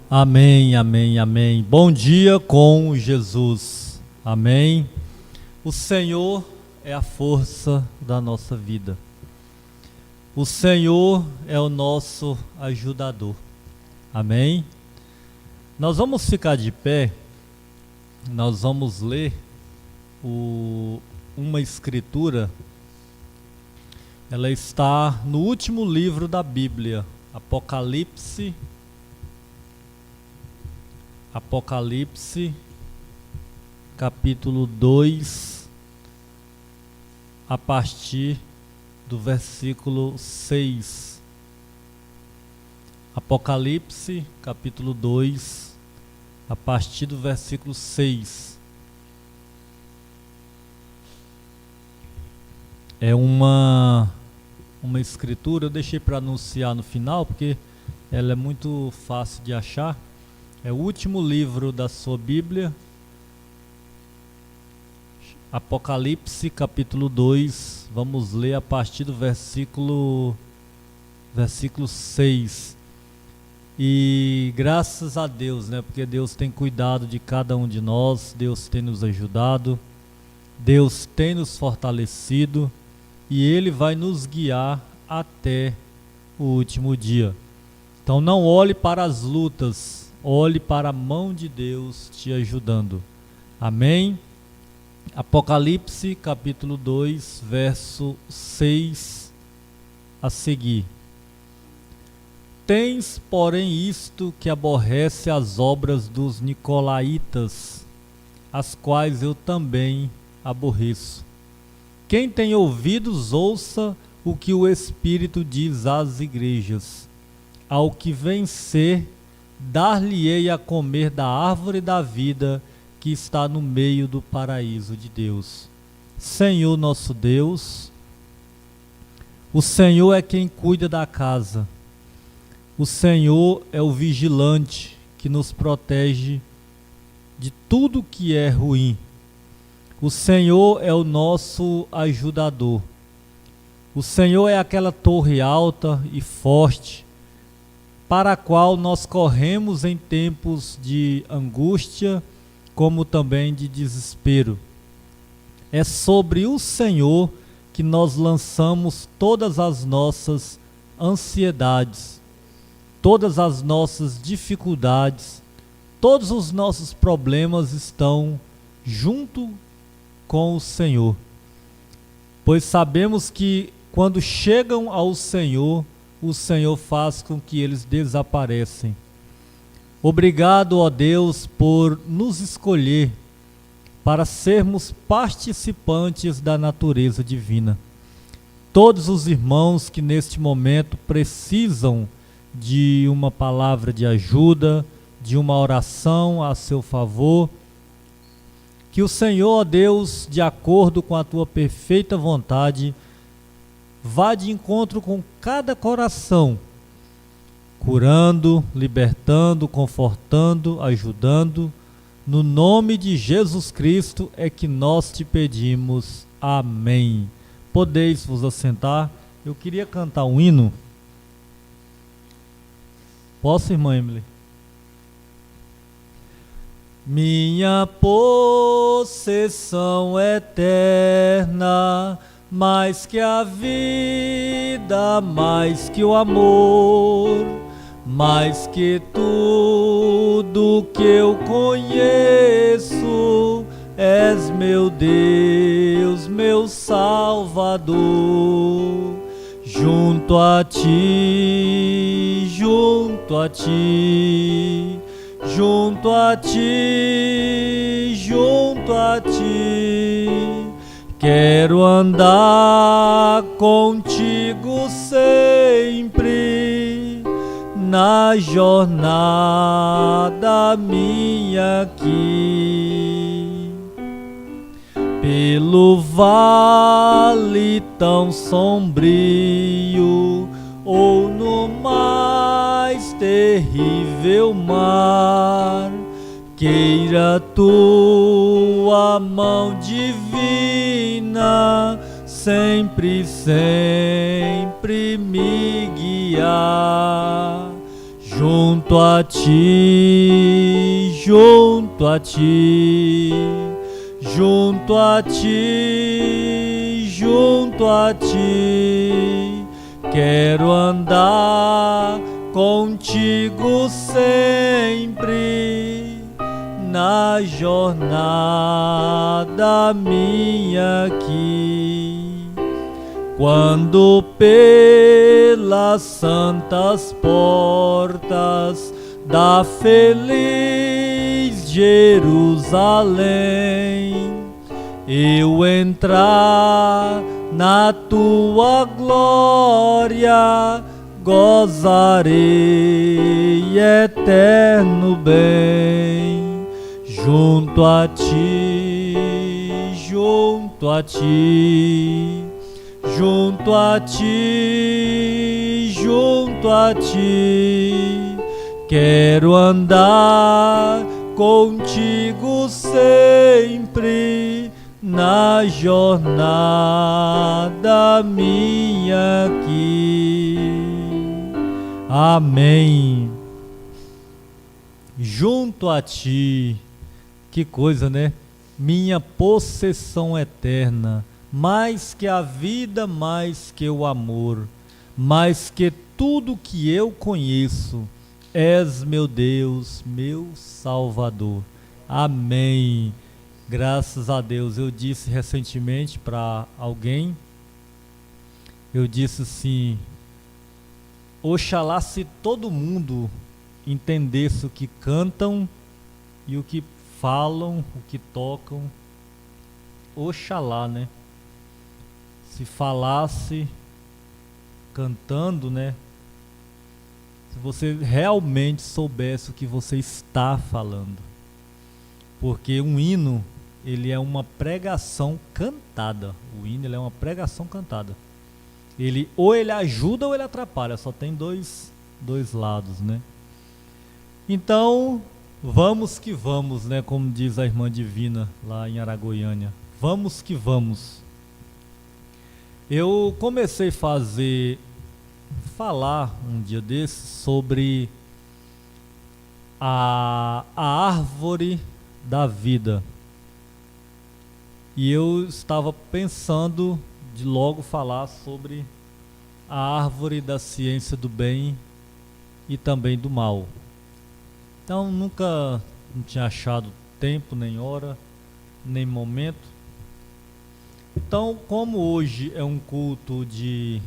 Amém, amém, amém. Bom dia com Jesus. Amém. O Senhor é a força da nossa vida. O Senhor é o nosso ajudador. Amém. Nós vamos ficar de pé. Nós vamos ler uma escritura. Ela está no último livro da Bíblia, Apocalipse, capítulo 2, a partir do versículo 6. Apocalipse, capítulo 2, a partir do versículo 6. É uma escritura, eu deixei para anunciar no final, porque ela é muito fácil de achar. É o último livro da sua Bíblia, Apocalipse, capítulo 2, vamos ler a partir do versículo 6. E graças a Deus, porque Deus tem cuidado de cada um de nós, Deus tem nos ajudado, Deus tem nos fortalecido e Ele vai nos guiar até o último dia. Então não olhe para as lutas, olhe para a mão de Deus te ajudando. Amém? Apocalipse, capítulo 2, verso 6 a seguir. Tens, porém, isto que aborrece as obras dos nicolaítas, as quais eu também aborreço. Quem tem ouvidos, ouça o que o Espírito diz às igrejas. Ao que vencer, dar-lhe-ei a comer da árvore da vida que está no meio do paraíso de Deus. Senhor nosso Deus, o Senhor é quem cuida da casa. O Senhor é o vigilante que nos protege de tudo que é ruim. O Senhor é o nosso ajudador. O Senhor é aquela torre alta e forte, para a qual nós corremos em tempos de angústia, como também de desespero. É sobre o Senhor que nós lançamos todas as nossas ansiedades, todas as nossas dificuldades, todos os nossos problemas estão junto com o Senhor. Pois sabemos que quando chegam ao Senhor, o Senhor faz com que eles desaparecem. Obrigado, ó Deus, por nos escolher para sermos participantes da natureza divina. Todos os irmãos que neste momento precisam de uma palavra de ajuda, de uma oração a seu favor, que o Senhor, ó Deus, de acordo com a tua perfeita vontade, vá de encontro com cada coração, curando, libertando, confortando, ajudando. No nome de Jesus Cristo é que nós te pedimos. Amém. Podeis vos assentar. Eu queria cantar um hino. Posso, irmã Emily? Minha possessão eterna, mais que a vida, mais que o amor, mais que tudo que eu conheço, és meu Deus, meu Salvador. Junto a ti, junto a ti, junto a ti, junto a ti, quero andar contigo sempre, na jornada minha aqui. Pelo vale tão sombrio, ou no mais terrível mar, queira tua mão divina sempre me guiar. junto a ti, junto a ti, junto a ti, junto a ti. Quero andar contigo sempre na jornada minha aqui. Quando pelas santas portas da feliz Jerusalém eu entrar na tua glória, gozarei eterno bem. Junto a ti, junto a ti, junto a ti, junto a ti, quero andar contigo sempre na jornada minha aqui. Amém. Junto a ti, que coisa, né? Minha possessão eterna, mais que a vida, mais que o amor, mais que tudo que eu conheço, és meu Deus, meu Salvador. Amém. Graças a Deus. Eu disse recentemente para alguém, eu disse assim: oxalá se todo mundo entendesse o que cantam e o que falam, o que tocam. Oxalá, né? Se falasse cantando, né? Se você realmente soubesse o que você está falando. Porque um hino, ele é uma pregação cantada. O hino, ele é uma pregação cantada. Ele ou ele ajuda ou ele atrapalha, só tem dois lados, né? Então, vamos que vamos, né? Como diz a irmã Divina lá em Aragoiânia. Vamos que vamos. Eu comecei a falar um dia desses sobre a árvore da vida. E eu estava pensando de logo falar sobre a árvore da ciência do bem e também do mal. Então não tinha achado tempo, nem hora, nem momento. Então, como hoje é um culto de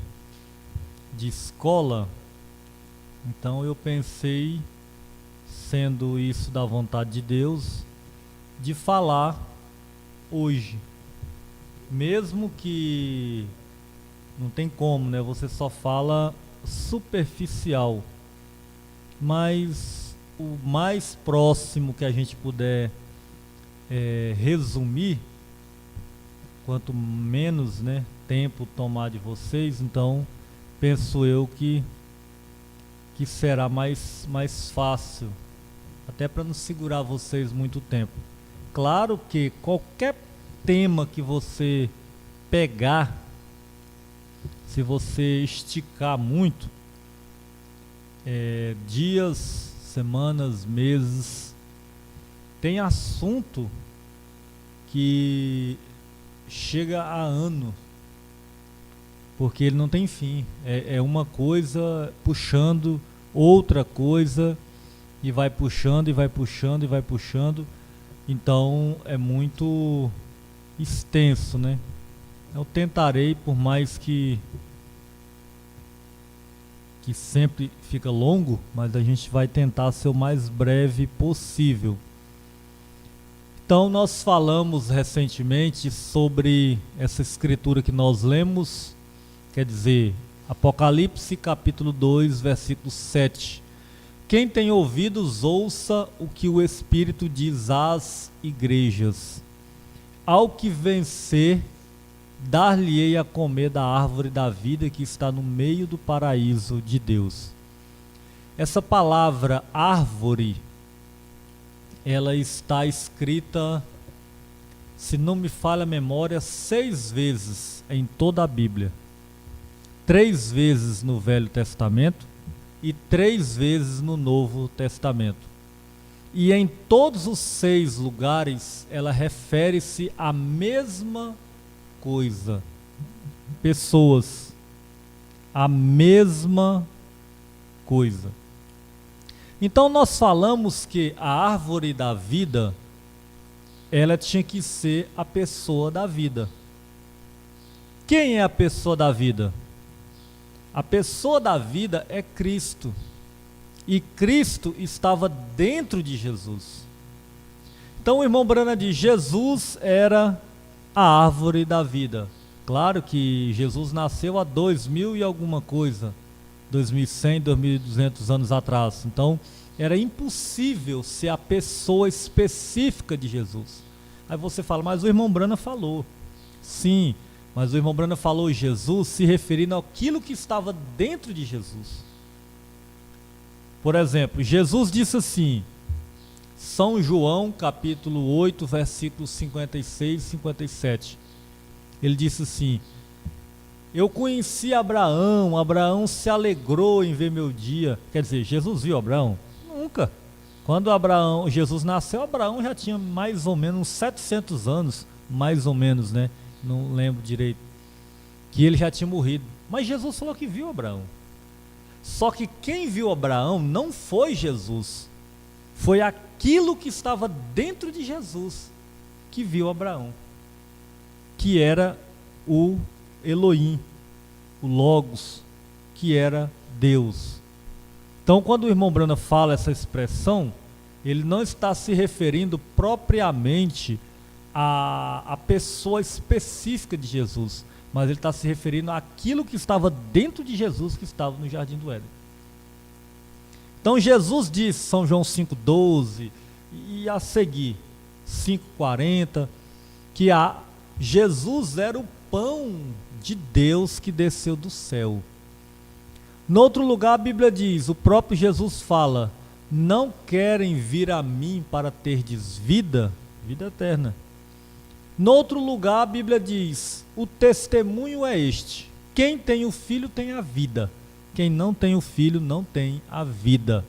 escola, então eu pensei, sendo isso da vontade de Deus, de falar hoje. Mesmo que não tem como, né? Você só fala superficial. Mas o mais próximo que a gente puder resumir, quanto menos, né, tempo tomar de vocês, então penso eu que será mais fácil, até para não segurar vocês muito tempo. Claro que qualquer tema que você pegar, se você esticar muito, dias, semanas, meses, tem assunto que chega a ano, porque ele não tem fim. É uma coisa puxando outra coisa, e vai puxando, e vai puxando, e vai puxando. Então é muito extenso, né? Eu tentarei, por mais que sempre fica longo, mas a gente vai tentar ser o mais breve possível. Então nós falamos recentemente sobre essa escritura que nós lemos, quer dizer, Apocalipse capítulo 2, versículo 7. Quem tem ouvidos, ouça o que o Espírito diz às igrejas. Ao que vencer, dar-lhe-ei a comer da árvore da vida que está no meio do paraíso de Deus. Essa palavra árvore, ela está escrita, se não me falha a memória, 6 vezes em toda a Bíblia. 3 vezes no Velho Testamento e 3 vezes no Novo Testamento. E em todos os 6 lugares, ela refere-se à mesma coisa. Pessoas. A mesma coisa. Então nós falamos que a árvore da vida, ela tinha que ser a pessoa da vida. Quem é a pessoa da vida? A pessoa da vida é Cristo. E Cristo estava dentro de Jesus. Então o irmão Brana diz, Jesus era a árvore da vida. Claro que Jesus nasceu há 2000 e alguma coisa, 2100, 2200 anos atrás. Então era impossível ser a pessoa específica de Jesus. Aí você fala, mas o irmão Brana falou. Sim, mas o irmão Brana falou Jesus se referindo àquilo que estava dentro de Jesus. Por exemplo, Jesus disse assim, São João capítulo 8, versículos 56 e 57. Ele disse assim, eu conheci Abraão, Abraão se alegrou em ver meu dia. Quer dizer, Jesus viu Abraão? Nunca. Quando Jesus nasceu, Abraão já tinha mais ou menos uns 700 anos, mais ou menos, né? Não lembro direito. Que ele já tinha morrido. Mas Jesus falou que viu Abraão. Só que quem viu Abraão não foi Jesus. Foi aquilo que estava dentro de Jesus que viu Abraão. Que era o Elohim, o Logos, que era Deus. Então, quando o irmão Brana fala essa expressão, ele não está se referindo propriamente à pessoa específica de Jesus, mas ele está se referindo àquilo que estava dentro de Jesus, que estava no Jardim do Éden. Então, Jesus diz, São João 5,12, e a seguir, 5,40, que Jesus era o pão de Deus que desceu do céu. No outro lugar a Bíblia diz, o próprio Jesus fala, não querem vir a mim para terdes vida, vida eterna. No outro lugar a Bíblia diz, o testemunho é este, quem tem o filho tem a vida, quem não tem o filho não tem a vida.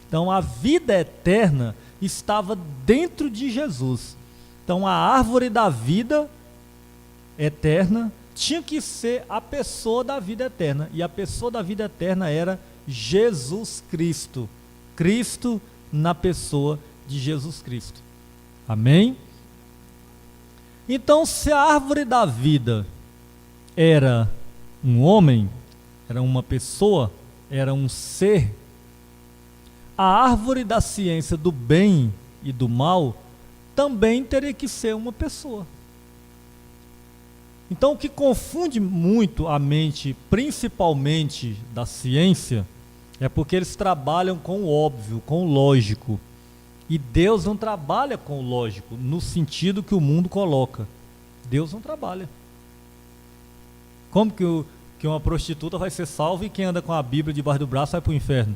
Então a vida eterna estava dentro de Jesus. Então a árvore da vida eterna tinha que ser a pessoa da vida eterna. E a pessoa da vida eterna era Jesus Cristo. Cristo na pessoa de Jesus Cristo. Amém? Então, se a árvore da vida era um homem, era uma pessoa, era um ser, a árvore da ciência do bem e do mal também teria que ser uma pessoa. Então, o que confunde muito a mente, principalmente da ciência, é porque eles trabalham com o óbvio, com o lógico. E Deus não trabalha com o lógico, no sentido que o mundo coloca. Deus não trabalha. Como que uma prostituta vai ser salva e quem anda com a Bíblia debaixo do braço vai para o inferno?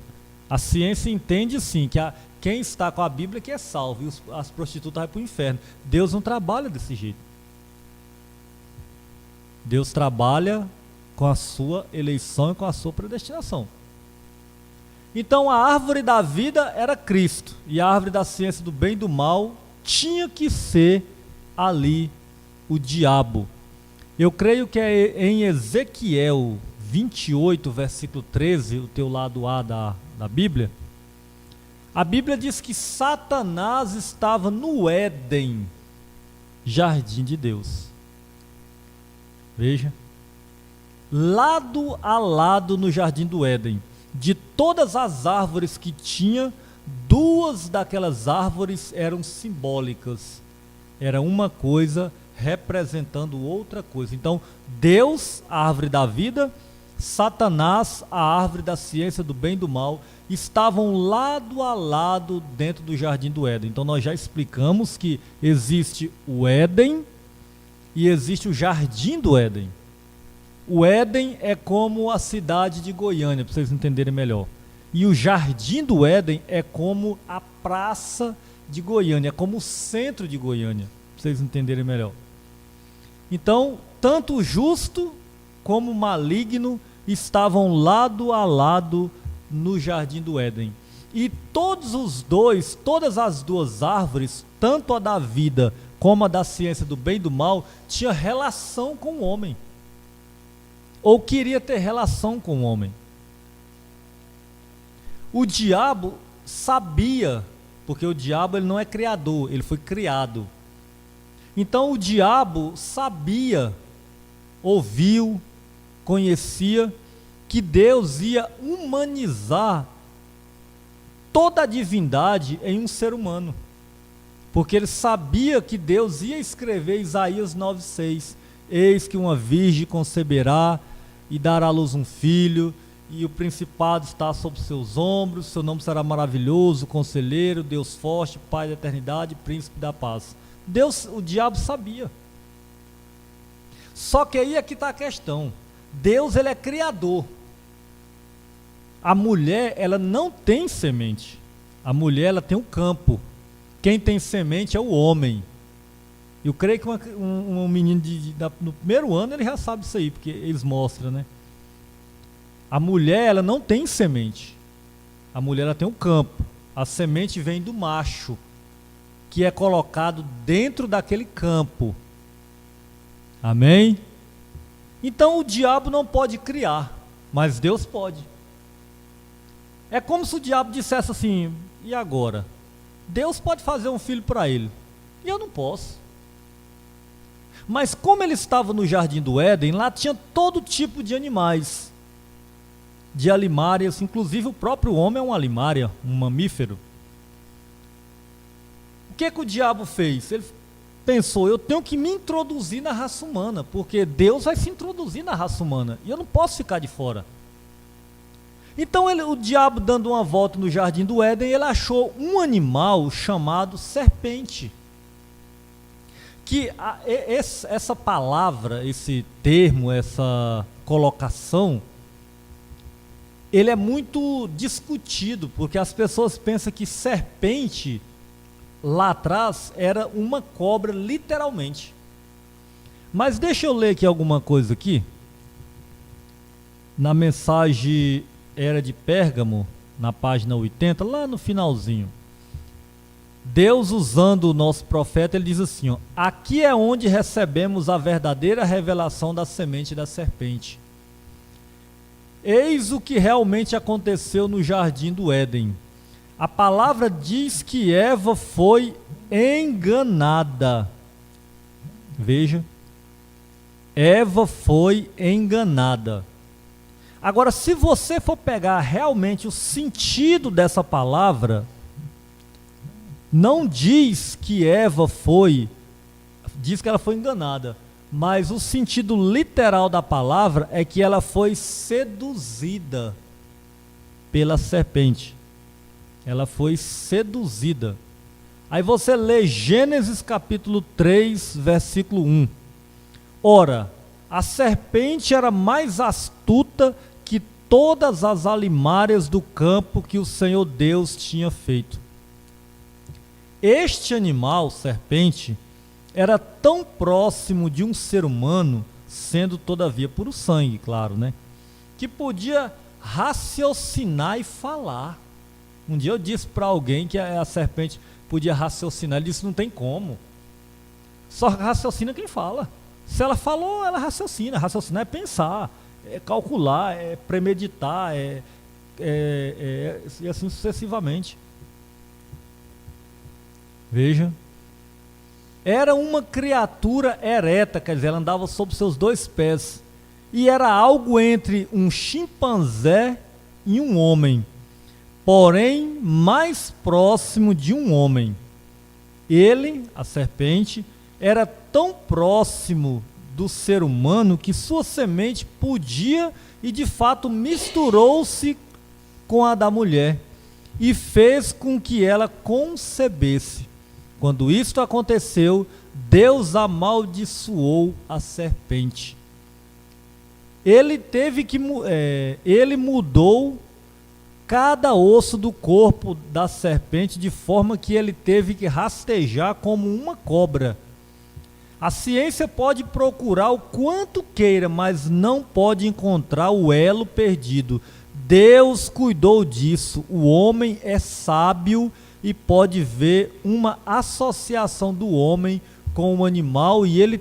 A ciência entende sim, que quem está com a Bíblia que é salvo, e as prostitutas vão para o inferno. Deus não trabalha desse jeito. Deus trabalha com a sua eleição e com a sua predestinação. Então a árvore da vida era Cristo, e a árvore da ciência do bem e do mal tinha que ser ali o diabo. Eu creio que é em Ezequiel 28, versículo 13, o teu lado A da Bíblia. A Bíblia diz que Satanás estava no Éden, jardim de Deus. Veja, lado a lado no jardim do Éden, de todas as árvores que tinha, 2 daquelas árvores eram simbólicas. Era uma coisa representando outra coisa. Então, Deus, a árvore da vida, Satanás, a árvore da ciência do bem e do mal, estavam lado a lado dentro do jardim do Éden. Então, nós já explicamos que existe o Éden e existe o jardim do Éden. O Éden é como a cidade de Goiânia, para vocês entenderem melhor. E o jardim do Éden é como a praça de Goiânia, é como o centro de Goiânia, para vocês entenderem melhor. Então, tanto o justo como o maligno estavam lado a lado no jardim do Éden. E todas as duas árvores, tanto a da vida como a da ciência do bem e do mal, tinha relação com o homem. Ou queria ter relação com o homem. O diabo sabia, porque o diabo ele não é criador, ele foi criado. Então o diabo sabia, ouviu, conhecia que Deus ia humanizar toda a divindade em um ser humano. Porque ele sabia que Deus ia escrever Isaías 9,6: eis que uma virgem conceberá e dará à luz um filho, e o principado está sobre seus ombros, seu nome será maravilhoso, conselheiro, Deus forte, Pai da eternidade, príncipe da paz. O diabo sabia. Só que aí é que está a questão. Deus, ele é criador. A mulher, ela não tem semente. A mulher, ela tem um campo. Quem tem semente é o homem. Eu creio que um menino no primeiro ano ele já sabe isso aí, porque eles mostram, né? A mulher, ela não tem semente. A mulher, ela tem um campo. A semente vem do macho, que é colocado dentro daquele campo. Amém? Então o diabo não pode criar, mas Deus pode. É como se o diabo dissesse assim: e agora? Deus pode fazer um filho para ele, e eu não posso. Mas como ele estava no jardim do Éden, lá tinha todo tipo de animais, de alimárias, inclusive o próprio homem é uma alimária, um mamífero. O que o diabo fez? Ele pensou: eu tenho que me introduzir na raça humana, porque Deus vai se introduzir na raça humana, e eu não posso ficar de fora. Então o diabo, dando uma volta no jardim do Éden, ele achou um animal chamado serpente. Que essa palavra, esse termo, essa colocação, ele é muito discutido, porque as pessoas pensam que serpente, lá atrás, era uma cobra, literalmente. Mas deixa eu ler aqui alguma coisa aqui. Na mensagem Era de Pérgamo, na página 80, lá no finalzinho. Deus, usando o nosso profeta, ele diz assim, ó: aqui é onde recebemos a verdadeira revelação da semente da serpente. Eis o que realmente aconteceu no jardim do Éden. A palavra diz que Eva foi enganada. Veja, Eva foi enganada. Agora, se você for pegar realmente o sentido dessa palavra, não diz que Eva diz que ela foi enganada, mas o sentido literal da palavra é que ela foi seduzida pela serpente. Ela foi seduzida. Aí você lê Gênesis capítulo 3, versículo 1. Ora, a serpente era mais astuta que todas as alimárias do campo que o Senhor Deus tinha feito. Este animal, serpente, era tão próximo de um ser humano, sendo todavia puro sangue, claro, né? Que podia raciocinar e falar. Um dia eu disse para alguém que a serpente podia raciocinar, ele disse: não tem como. Só raciocina quem fala. Se ela falou, ela raciocina. Raciocinar é pensar, é calcular, é premeditar, e assim sucessivamente. Veja. Era uma criatura ereta, quer dizer, ela andava sobre seus dois pés. E era algo entre um chimpanzé e um homem, porém mais próximo de um homem. Ele, a serpente, era tão próximo do ser humano que sua semente podia e de fato misturou-se com a da mulher e fez com que ela concebesse. Quando isto aconteceu, Deus amaldiçoou a serpente. Ele mudou cada osso do corpo da serpente de forma que ele teve que rastejar como uma cobra. A ciência pode procurar o quanto queira, mas não pode encontrar o elo perdido. Deus cuidou disso. O homem é sábio e pode ver uma associação do homem com o animal e ele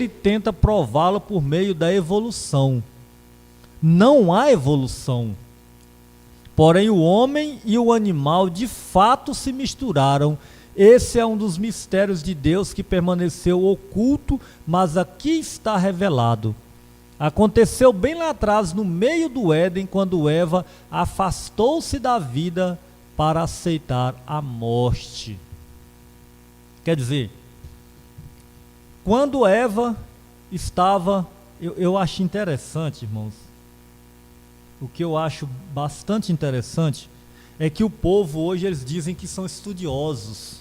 tenta prová-lo por meio da evolução. Não há evolução. Porém, o homem e o animal de fato se misturaram. Esse é um dos mistérios de Deus que permaneceu oculto, mas aqui está revelado. Aconteceu bem lá atrás, no meio do Éden, quando Eva afastou-se da vida para aceitar a morte. Quer dizer, quando Eva estava... Eu acho interessante, irmãos, o que eu acho bastante interessante é que o povo hoje, eles dizem que são estudiosos.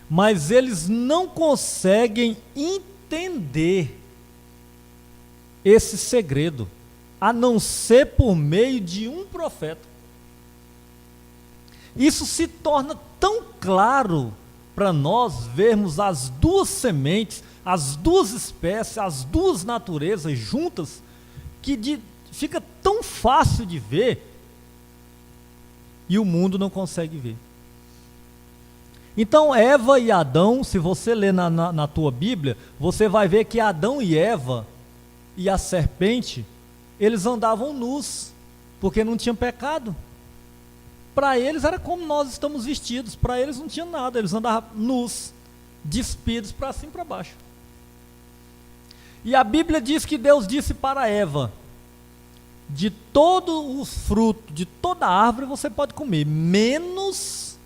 Mas eles não conseguem entender esse segredo, a não ser por meio de um profeta. Isso se torna tão claro para nós vermos as duas sementes, as duas espécies, as duas naturezas juntas, que fica tão fácil de ver e o mundo não consegue ver. Então Eva e Adão, se você ler na tua Bíblia, você vai ver que Adão e Eva e a serpente, eles andavam nus, porque não tinham pecado. Para eles era como nós estamos vestidos, para eles não tinha nada, eles andavam nus, despidos para cima e para baixo. E a Bíblia diz que Deus disse para Eva: de todo o fruto, de toda árvore você pode comer, menos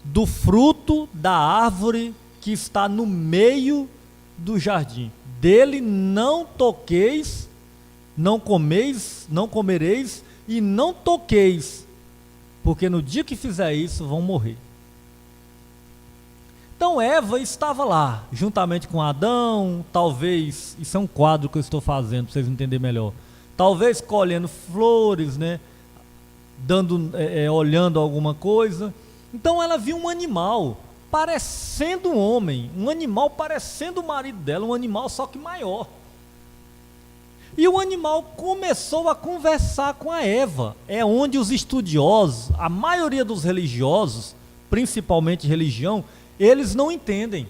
do fruto da árvore que está no meio do jardim. Dele não toqueis, não comeis, não comereis e não toqueis, porque no dia que fizer isso vão morrer. Então Eva estava lá, juntamente com Adão, talvez, isso é um quadro que eu estou fazendo para vocês entenderem melhor, talvez colhendo flores, né, olhando alguma coisa. Então ela viu um animal parecendo um homem, um animal parecendo o marido dela, um animal só que maior. E o animal começou a conversar com a Eva. É onde os estudiosos, a maioria dos religiosos, principalmente religião, eles não entendem.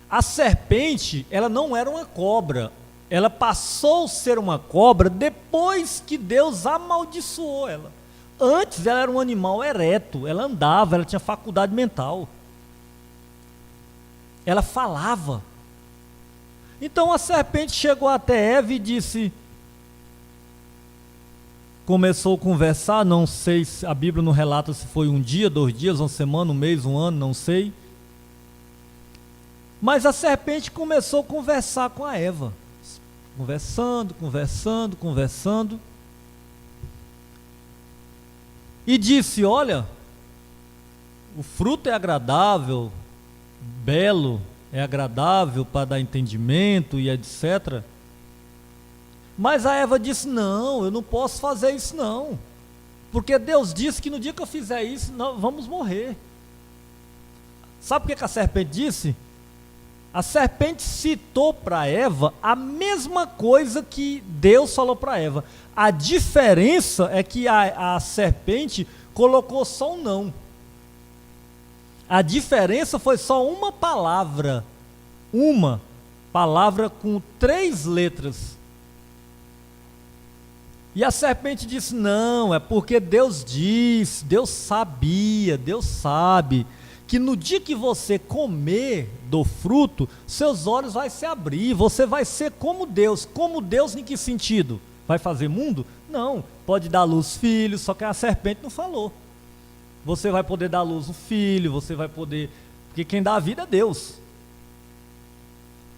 A serpente, ela não era uma cobra. Ela passou a ser uma cobra depois que Deus amaldiçoou ela. Antes ela era um animal ereto, ela andava, ela tinha faculdade mental. Ela falava. Então a serpente chegou até Eva e disse, começou a conversar, não sei, se a Bíblia não relata se foi um dia, 2 dias, uma semana, um mês, um ano, não sei. Mas a serpente começou a conversar com a Eva. Conversando. E disse, olha, o fruto é agradável, belo, é agradável para dar entendimento e etc. Mas a Eva disse, não, eu não posso fazer isso não. Porque Deus disse que no dia que eu fizer isso, nós vamos morrer. Sabe o que a serpente disse? A serpente citou para Eva a mesma coisa que Deus falou para Eva. A diferença é que a serpente colocou só um não. A diferença foi só uma palavra com 3 letras. E a serpente disse, não, é porque Deus disse, Deus sabia, Deus sabe, que no dia que você comer do fruto, seus olhos vão se abrir, você vai ser como Deus. Como Deus em que sentido? Vai fazer mundo? Não, pode dar à luz filhos, só que a serpente não falou. Você vai poder dar à luz um filho, você vai poder, porque quem dá a vida é Deus.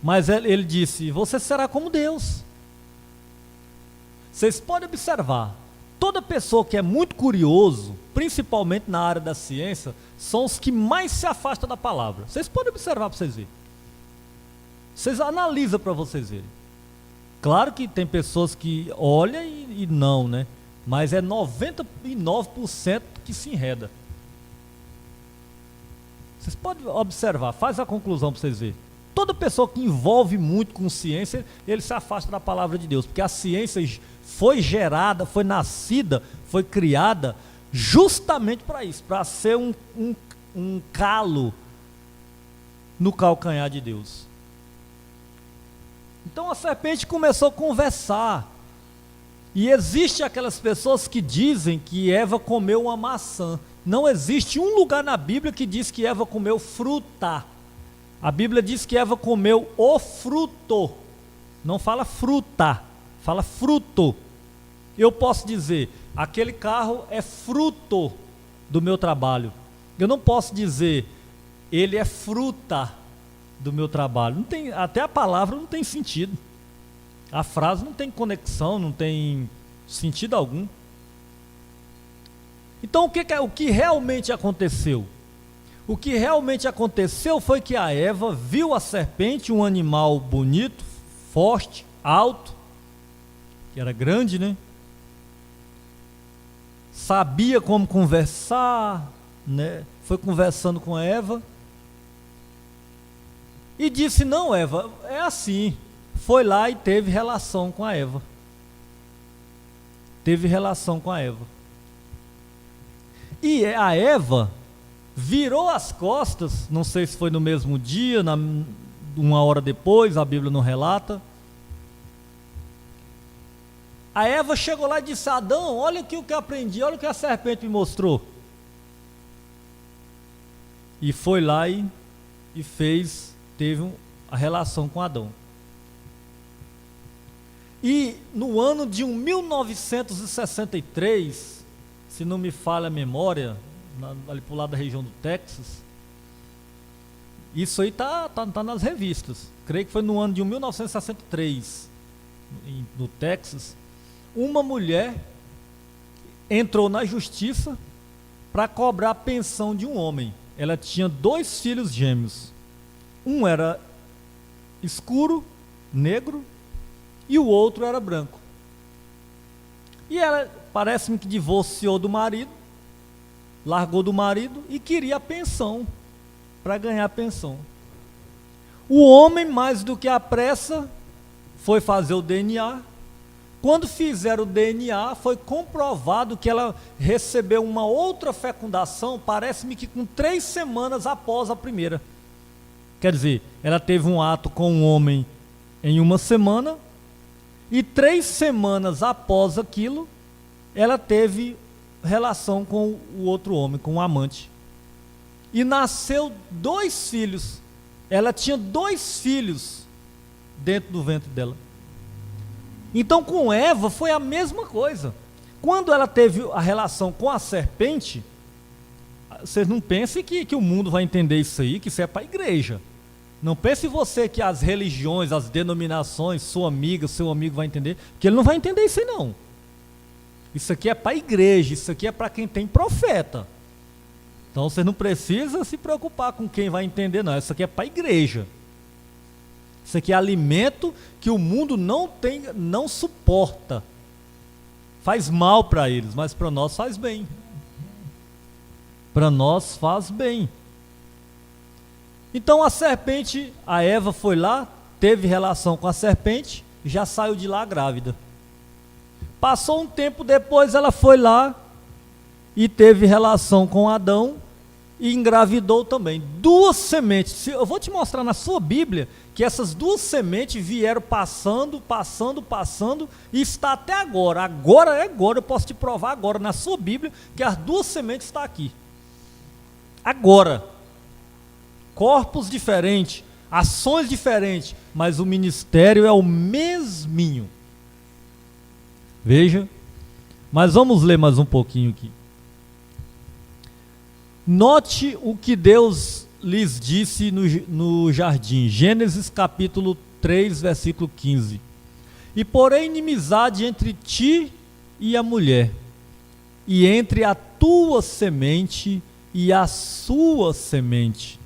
Mas ele disse, você será como Deus. Vocês podem observar, toda pessoa que é muito curioso, principalmente na área da ciência, são os que mais se afastam da palavra. Vocês podem observar para vocês verem. Vocês analisam para vocês verem. Claro que tem pessoas que olham e não, né? Mas é 99% que se enreda. Vocês podem observar, faz a conclusão para vocês verem. toda pessoa que envolve muito com ciência, ele se afasta da palavra de Deus, porque a ciência foi gerada, foi nascida, foi criada justamente para isso, para ser um calo no calcanhar de Deus. Então a serpente começou a conversar. E existe aquelas pessoas que dizem que Eva comeu uma maçã. Não existe um lugar na Bíblia que diz que Eva comeu fruta. A Bíblia diz que Eva comeu o fruto. Não fala fruta, fala fruto. Eu posso dizer, aquele carro é fruto do meu trabalho. Eu não posso dizer, ele é fruta do meu trabalho. Não tem, até a palavra não tem sentido. A frase não tem conexão, não tem sentido algum. Então o que realmente aconteceu? O que realmente aconteceu foi que a Eva viu a serpente, um animal bonito, forte, alto, que era grande, né? Sabia como conversar, né? Foi conversando com a Eva e disse: não, Eva, é assim. Foi lá e teve relação com a Eva. Teve relação com a Eva. E a Eva virou as costas, não sei se foi no mesmo dia, uma hora depois, a Bíblia não relata. A Eva chegou lá e disse: Adão, olha aqui o que eu aprendi, olha o que a serpente me mostrou. E foi lá e teve a relação com Adão. E no ano de 1963, se não me falha a memória, ali para o lado da região do Texas, isso aí tá nas revistas, creio que foi no ano de 1963, no Texas, uma mulher entrou na justiça para cobrar a pensão de um homem. Ela tinha 2 filhos gêmeos, um era escuro, negro, e o outro era branco. E ela, parece-me que divorciou do marido, largou do marido e queria a pensão, para ganhar a pensão. O homem, mais do que à pressa, foi fazer o DNA. Quando fizeram o DNA, foi comprovado que ela recebeu uma outra fecundação, parece-me que com 3 semanas após a primeira. Quer dizer, ela teve um ato com um homem em 1 semana, e 3 semanas após aquilo, ela teve relação com o outro homem, com o amante. E nasceu 2 filhos. Ela tinha 2 filhos dentro do ventre dela. Então com Eva foi a mesma coisa. Quando ela teve a relação com a serpente, vocês não pensem que o mundo vai entender isso aí, que isso é para a igreja. Não pense você que as religiões, as denominações, sua amiga, seu amigo vai entender, que ele não vai entender isso aí não. Isso aqui é para a igreja, isso aqui é para quem tem profeta. Então você não precisa se preocupar com quem vai entender não, isso aqui é para a igreja. Isso aqui é alimento que o mundo não suporta. Faz mal para eles, mas para nós faz bem. Para nós faz bem. Então a serpente, a Eva foi lá, teve relação com a serpente, já saiu de lá grávida. Passou um tempo depois, ela foi lá e teve relação com Adão e engravidou também. 2 sementes. Eu vou te mostrar na sua Bíblia que essas 2 sementes vieram passando e está até agora. Agora, eu posso te provar agora na sua Bíblia que as 2 sementes estão aqui. Agora. Corpos diferentes, ações diferentes, mas o ministério é o mesminho. Veja, mas vamos ler mais um pouquinho aqui. Note o que Deus lhes disse no jardim, Gênesis capítulo 3, versículo 15. E porém inimizade entre ti e a mulher, e entre a tua semente e a sua semente.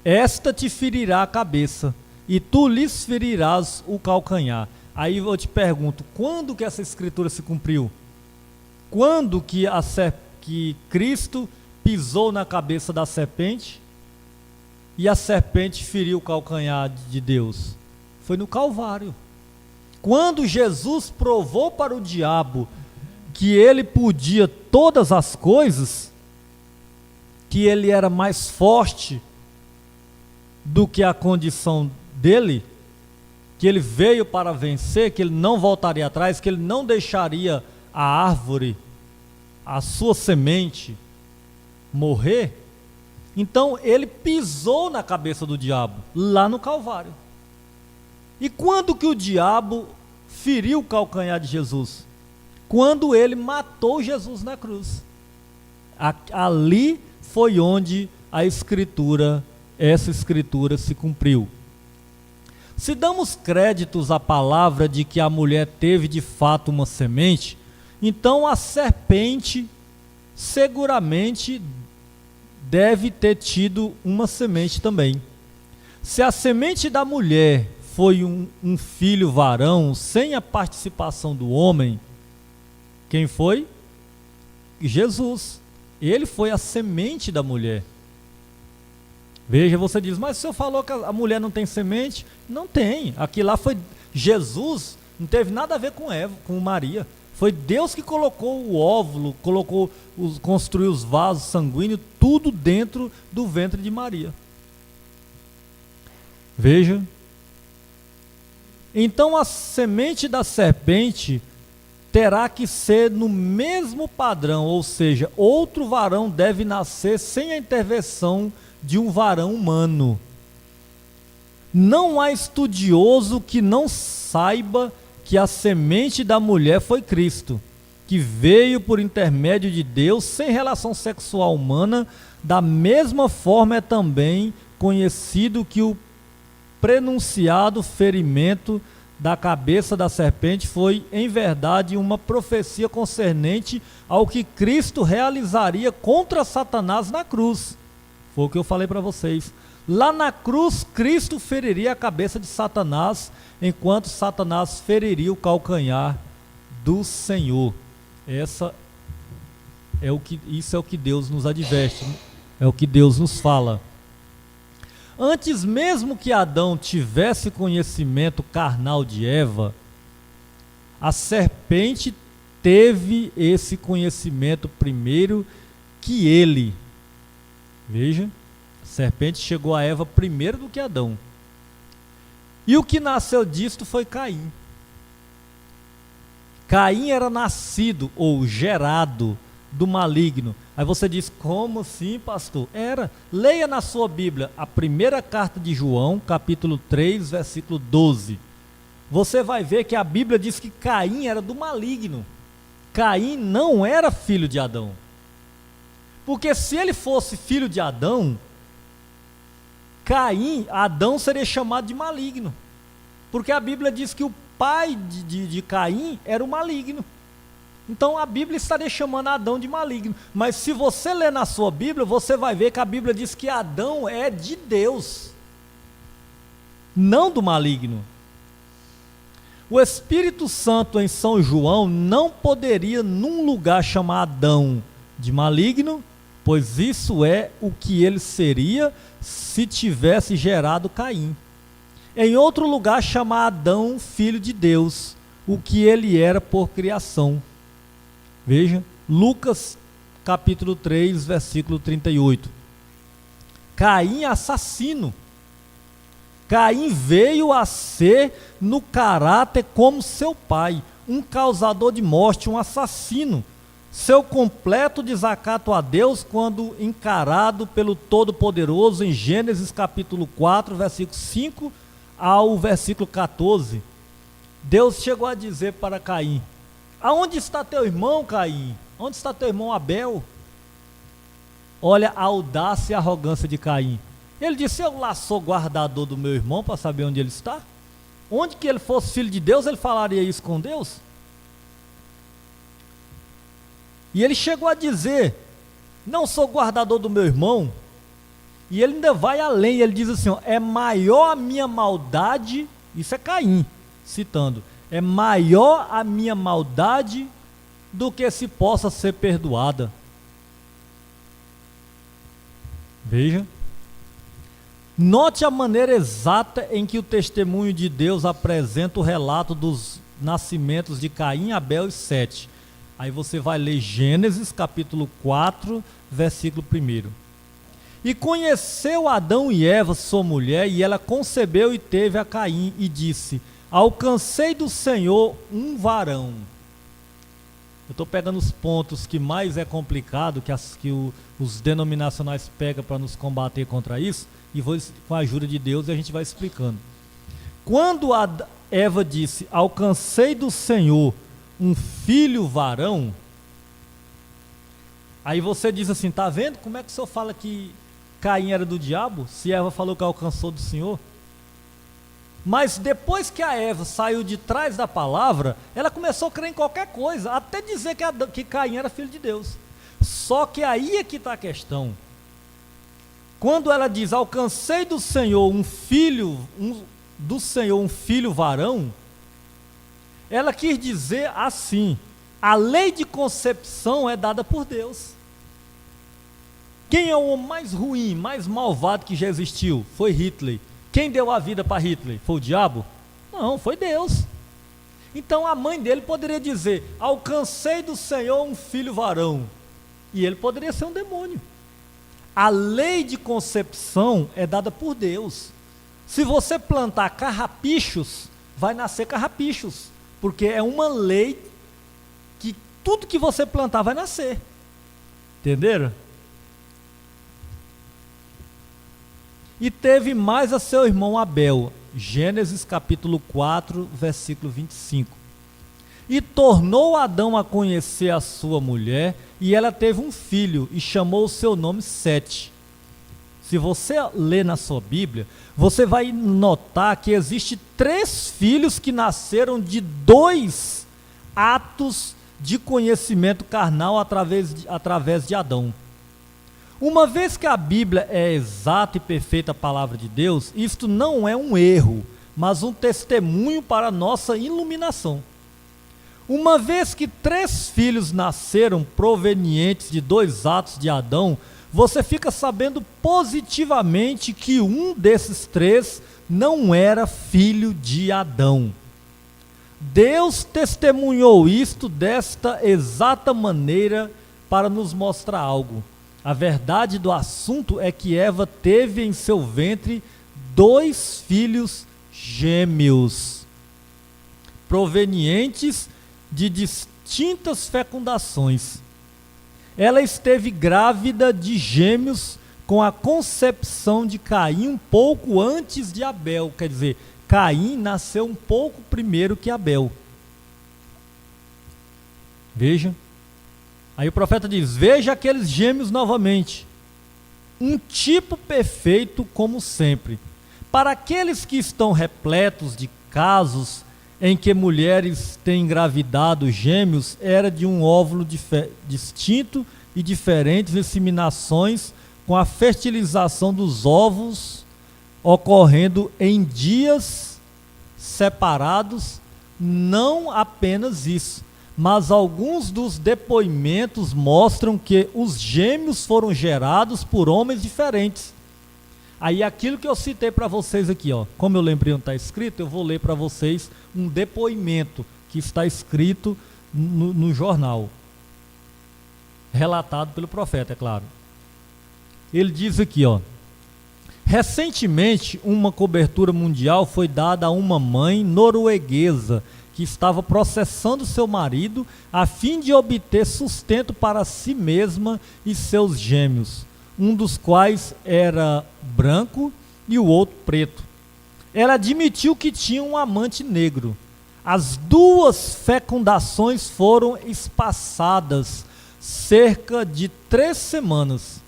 Esta te ferirá a cabeça, e tu lhes ferirás o calcanhar. Aí eu te pergunto, quando que essa escritura se cumpriu? Quando que Cristo pisou na cabeça da serpente? e a serpente feriu o calcanhar de Deus? Foi no Calvário. Quando Jesus provou para o diabo que ele podia todas as coisas, que ele era mais forte do que a condição dele, que ele veio para vencer, que ele não voltaria atrás, que ele não deixaria a árvore, a sua semente, morrer, então ele pisou na cabeça do diabo, lá no Calvário. E quando que o diabo feriu o calcanhar de Jesus? Quando ele matou Jesus na cruz. Ali foi onde essa escritura se cumpriu. Se damos créditos à palavra de que a mulher teve de fato uma semente, então a serpente seguramente deve ter tido uma semente também. Se a semente da mulher foi um filho varão, sem a participação do homem, quem foi? Jesus. Ele foi a semente da mulher. Veja, você diz, mas o senhor falou que a mulher não tem semente? Não tem. Aqui lá foi Jesus, não teve nada a ver com Eva, com Maria. Foi Deus que colocou o óvulo, construiu os vasos sanguíneos, tudo dentro do ventre de Maria. Veja. Então a semente da serpente terá que ser no mesmo padrão, ou seja, outro varão deve nascer sem a intervenção de um varão humano. Não há estudioso que não saiba que a semente da mulher foi Cristo, que veio por intermédio de Deus sem relação sexual humana. Da mesma forma é também conhecido que o prenunciado ferimento da cabeça da serpente foi, em verdade, uma profecia concernente ao que Cristo realizaria contra Satanás na cruz. Foi o que eu falei para vocês. Lá na cruz, Cristo feriria a cabeça de Satanás, enquanto Satanás feriria o calcanhar do Senhor. Isso é o que Deus nos adverte, é o que Deus nos fala. Antes mesmo que Adão tivesse conhecimento carnal de Eva, a serpente teve esse conhecimento primeiro que ele. Veja, a serpente chegou a Eva primeiro do que Adão. E o que nasceu disto foi Caim. Caim era nascido ou gerado do maligno. Aí você diz, como assim, pastor? Era. Leia na sua Bíblia a primeira carta de João, capítulo 3, versículo 12. Você vai ver que a Bíblia diz que Caim era do maligno. Caim não era filho de Adão. Porque se ele fosse filho de Adão, Adão seria chamado de maligno. Porque a Bíblia diz que o pai de Caim era o maligno. Então a Bíblia estaria chamando Adão de maligno. Mas se você ler na sua Bíblia, você vai ver que a Bíblia diz que Adão é de Deus, não do maligno. O Espírito Santo em São João não poderia num lugar chamar Adão de maligno, pois isso é o que ele seria se tivesse gerado Caim. Em outro lugar chamar Adão filho de Deus, o que ele era por criação. Veja, Lucas capítulo 3, versículo 38. Caim assassino. Caim veio a ser no caráter como seu pai, um causador de morte, um assassino. Seu completo desacato a Deus quando encarado pelo Todo-Poderoso em Gênesis capítulo 4, versículo 5 ao versículo 14. Deus chegou a dizer para Caim: aonde está teu irmão, Caim? Onde está teu irmão Abel? Olha a audácia e a arrogância de Caim. Ele disse: eu lá sou guardador do meu irmão para saber onde ele está? Onde que ele fosse filho de Deus, ele falaria isso com Deus? E ele chegou a dizer: não sou guardador do meu irmão. E ele ainda vai além, ele diz assim: ó, é maior a minha maldade, isso é Caim citando, é maior a minha maldade do que se possa ser perdoada. Veja, Note a maneira exata em que o testemunho de Deus apresenta o relato dos nascimentos de Caim, Abel e Sete. Aí você vai ler Gênesis capítulo 4, versículo 1. E conheceu Adão e Eva, sua mulher, e ela concebeu e teve a Caim, e disse: alcancei do Senhor um varão. Eu estou pegando os pontos que mais é complicado, os denominacionais pegam para nos combater contra isso, e com a ajuda de Deus a gente vai explicando. Quando Eva disse: alcancei do Senhor um filho varão, aí você diz assim: tá vendo como é que o senhor fala que Caim era do diabo, se Eva falou que alcançou do Senhor? Mas depois que a Eva saiu de trás da palavra, ela começou a crer em qualquer coisa, até dizer que Caim era filho de Deus. Só que aí é que está a questão. Quando ela diz: alcancei do Senhor um filho varão, ela quis dizer assim: a lei de concepção é dada por Deus. Quem é o homem mais ruim, mais malvado que já existiu? Foi Hitler. Quem deu a vida para Hitler? Foi o diabo? Não, foi Deus. Então a mãe dele poderia dizer: alcancei do Senhor um filho varão. E ele poderia ser um demônio. A lei de concepção é dada por Deus. Se você plantar carrapichos, vai nascer carrapichos. Porque é uma lei que tudo que você plantar vai nascer. Entenderam? E teve mais a seu irmão Abel, Gênesis capítulo 4, versículo 25. E tornou Adão a conhecer a sua mulher, e ela teve um filho, e chamou o seu nome Sete. Se você ler na sua Bíblia, você vai notar que existe 3 filhos que nasceram de 2 atos de conhecimento carnal através de Adão. Uma vez que a Bíblia é exata e perfeita a palavra de Deus, isto não é um erro, mas um testemunho para a nossa iluminação. Uma vez que 3 filhos nasceram provenientes de 2 atos de Adão, você fica sabendo positivamente que um desses 3 não era filho de Adão. Deus testemunhou isto desta exata maneira para nos mostrar algo. A verdade do assunto é que Eva teve em seu ventre 2 filhos gêmeos, provenientes de distintas fecundações. Ela esteve grávida de gêmeos com a concepção de Caim um pouco antes de Abel. Quer dizer, Caim nasceu um pouco primeiro que Abel. Veja. Aí o profeta diz: veja aqueles gêmeos novamente, um tipo perfeito como sempre. Para aqueles que estão repletos de casos em que mulheres têm engravidado gêmeos, era de um óvulo distinto e diferentes inseminações, com a fertilização dos ovos ocorrendo em dias separados. Não apenas isso, mas alguns dos depoimentos mostram que os gêmeos foram gerados por homens diferentes. Aí aquilo que eu citei para vocês aqui, ó, como eu lembrei onde está escrito, eu vou ler para vocês um depoimento que está escrito no jornal, relatado pelo profeta, é claro. Ele diz aqui, ó: recentemente uma cobertura mundial foi dada a uma mãe norueguesa que estava processando seu marido a fim de obter sustento para si mesma e seus gêmeos, um dos quais era branco e o outro preto. Ela admitiu que tinha um amante negro. As 2 fecundações foram espaçadas cerca de 3 semanas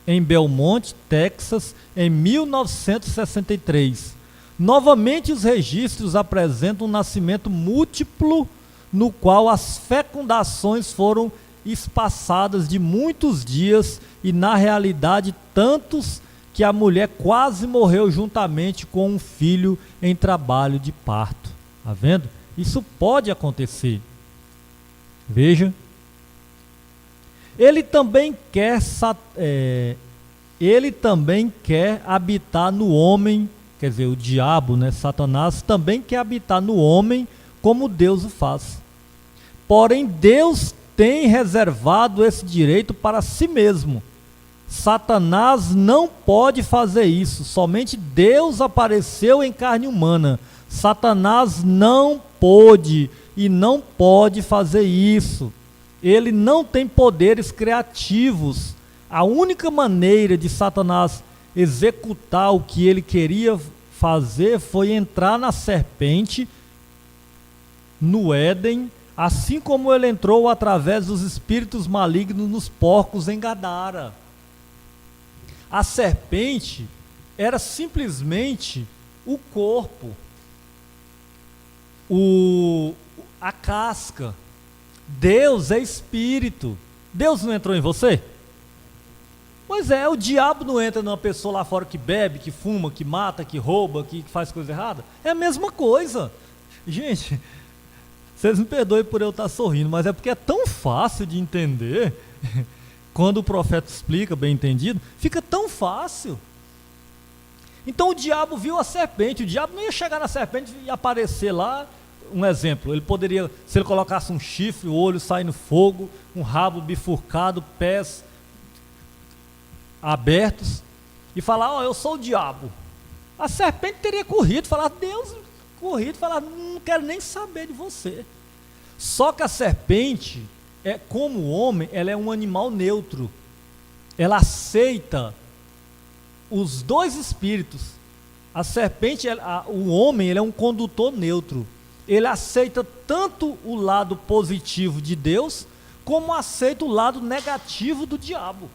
em Belmont, Texas, em 1963. Novamente, os registros apresentam um nascimento múltiplo, no qual as fecundações foram espaçadas de muitos dias e, na realidade, tantos que a mulher quase morreu juntamente com um filho em trabalho de parto. Está vendo? Isso pode acontecer. Veja. Ele também quer ele também quer habitar no homem, quer dizer, o diabo, né, Satanás, também quer habitar no homem como Deus o faz. Porém, Deus tem reservado esse direito para si mesmo. Satanás não pode fazer isso, somente Deus apareceu em carne humana. Satanás não pôde e não pode fazer isso. Ele não tem poderes criativos. A única maneira de Satanás executar o que ele queria fazer foi entrar na serpente no Éden, assim como ele entrou através dos espíritos malignos nos porcos em Gadara. A serpente era simplesmente o corpo, a casca. Deus é espírito. Deus não entrou em você? Pois é, o diabo não entra numa pessoa lá fora que bebe, que fuma, que mata, que rouba, que faz coisa errada. É a mesma coisa. Gente, vocês me perdoem por eu estar sorrindo, mas é porque é tão fácil de entender. Quando o profeta explica, bem entendido, fica tão fácil. Então o diabo viu a serpente. O diabo não ia chegar na serpente e aparecer lá. Um exemplo, ele poderia, se ele colocasse um chifre, o olho saindo fogo, um rabo bifurcado, pés abertos, e falar, ó, eu sou o diabo. A serpente teria corrido, falar, Deus, corrido, falar, não quero nem saber de você. Só que a serpente, como o homem, ela é um animal neutro. Ela aceita os dois espíritos. A serpente, o homem, ele é um condutor neutro. Ele aceita tanto o lado positivo de Deus, como aceita o lado negativo do diabo.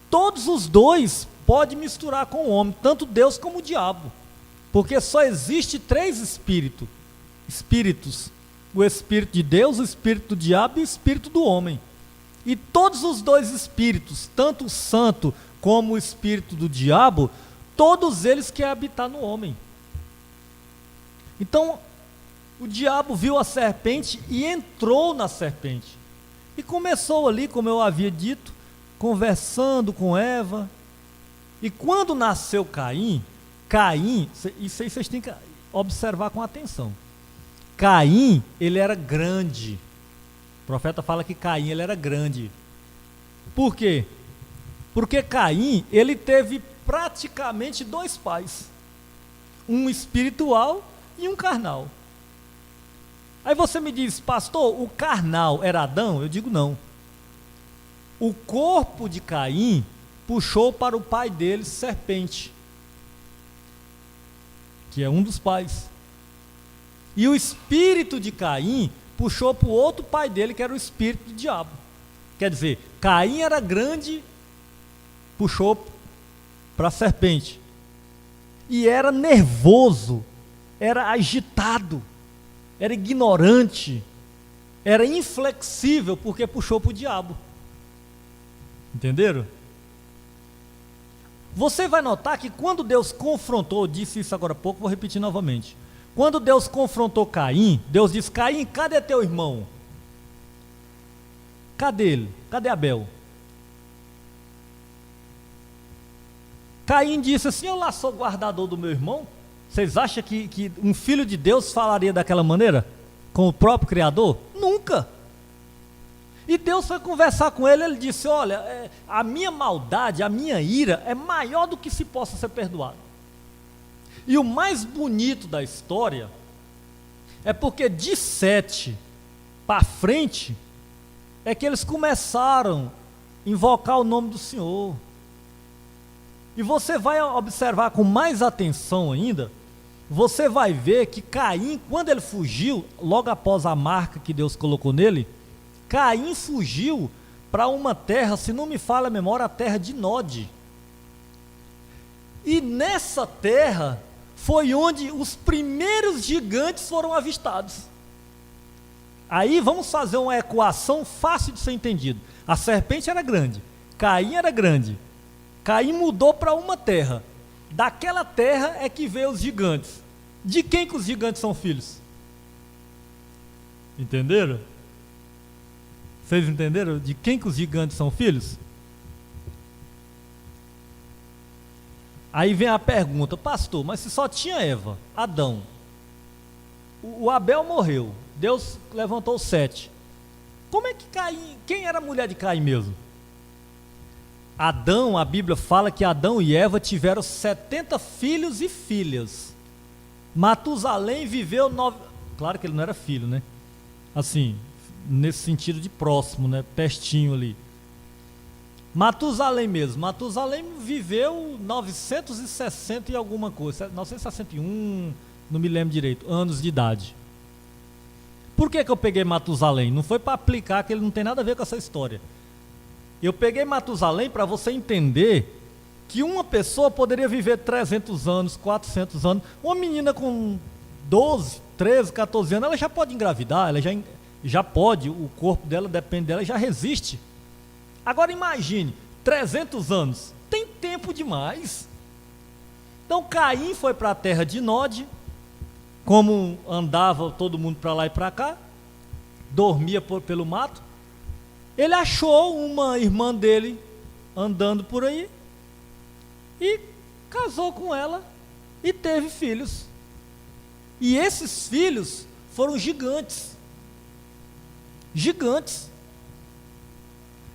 Todos os dois podem misturar com o homem, tanto Deus como o diabo, porque só existe três espíritos: o espírito de Deus, o espírito do diabo e o espírito do homem. E todos os dois espíritos, tanto o santo como o espírito do diabo, todos eles querem habitar no homem. Então, o diabo viu a serpente e entrou na serpente. E começou ali, como eu havia dito, conversando com Eva. E quando nasceu Caim, isso aí vocês têm que observar com atenção. Caim, ele era grande. O profeta fala que Caim, ele era grande. Por quê? Porque Caim, ele teve praticamente dois pais. Um espiritual e um carnal. Aí você me diz, pastor, o carnal era Adão? Eu digo não. O corpo de Caim puxou para o pai dele serpente, que é um dos pais. E o espírito de Caim puxou para o outro pai dele, que era o espírito do diabo. Quer dizer, Caim era grande, puxou para a serpente. E era nervoso, era agitado, era ignorante, era inflexível, porque puxou para o diabo. Entenderam? Você vai notar que quando Deus confrontou, eu disse isso agora há pouco, vou repetir novamente. Quando Deus confrontou Caim, Deus disse, Caim, cadê teu irmão? Cadê ele? Cadê Abel? Caim disse assim, eu lá sou guardador do meu irmão. Vocês acham que um filho de Deus falaria daquela maneira? Com o próprio Criador? Nunca. E Deus foi conversar com ele, ele disse, olha, a minha maldade, a minha ira é maior do que se possa ser perdoado. E o mais bonito da história é porque de Sete para frente é que eles começaram a invocar o nome do Senhor. E você vai observar com mais atenção ainda, você vai ver que Caim, quando ele fugiu, logo após a marca que Deus colocou nele, Caim fugiu para uma terra, se não me falha a memória, a terra de Nod. E nessa terra foi onde os primeiros gigantes foram avistados. Aí vamos fazer uma equação fácil de ser entendido. A serpente era grande, Caim era grande. Caim mudou para uma terra. Daquela terra é que veio os gigantes. De quem que os gigantes são filhos? Entenderam? Vocês entenderam? De quem que os gigantes são filhos? Aí vem a pergunta, pastor, mas se só tinha Eva, Adão, o Abel morreu, Deus levantou Sete. Como é que Caim, quem era a mulher de Caim mesmo? Adão, a Bíblia fala que Adão e Eva tiveram 70 filhos e filhas. Matusalém viveu 9... Claro que ele não era filho, né? Assim, nesse sentido de próximo, né? Pestinho ali. Matusalém mesmo. Matusalém viveu 960 e alguma coisa. 961, não me lembro direito, anos de idade. Por que eu peguei Matusalém? Não foi para aplicar, que ele não tem nada a ver com essa história. Eu peguei Matusalém para você entender que uma pessoa poderia viver 300 anos, 400 anos. Uma menina com 12, 13, 14 anos, ela já pode engravidar, ela já pode, o corpo dela, depende dela, já resiste. Agora imagine, 300 anos, tem tempo demais. Então Caim foi para a terra de Nod, como andava todo mundo para lá e para cá, dormia pelo mato, ele achou uma irmã dele andando por aí, e casou com ela, e teve filhos. E esses filhos foram gigantes. Gigantes.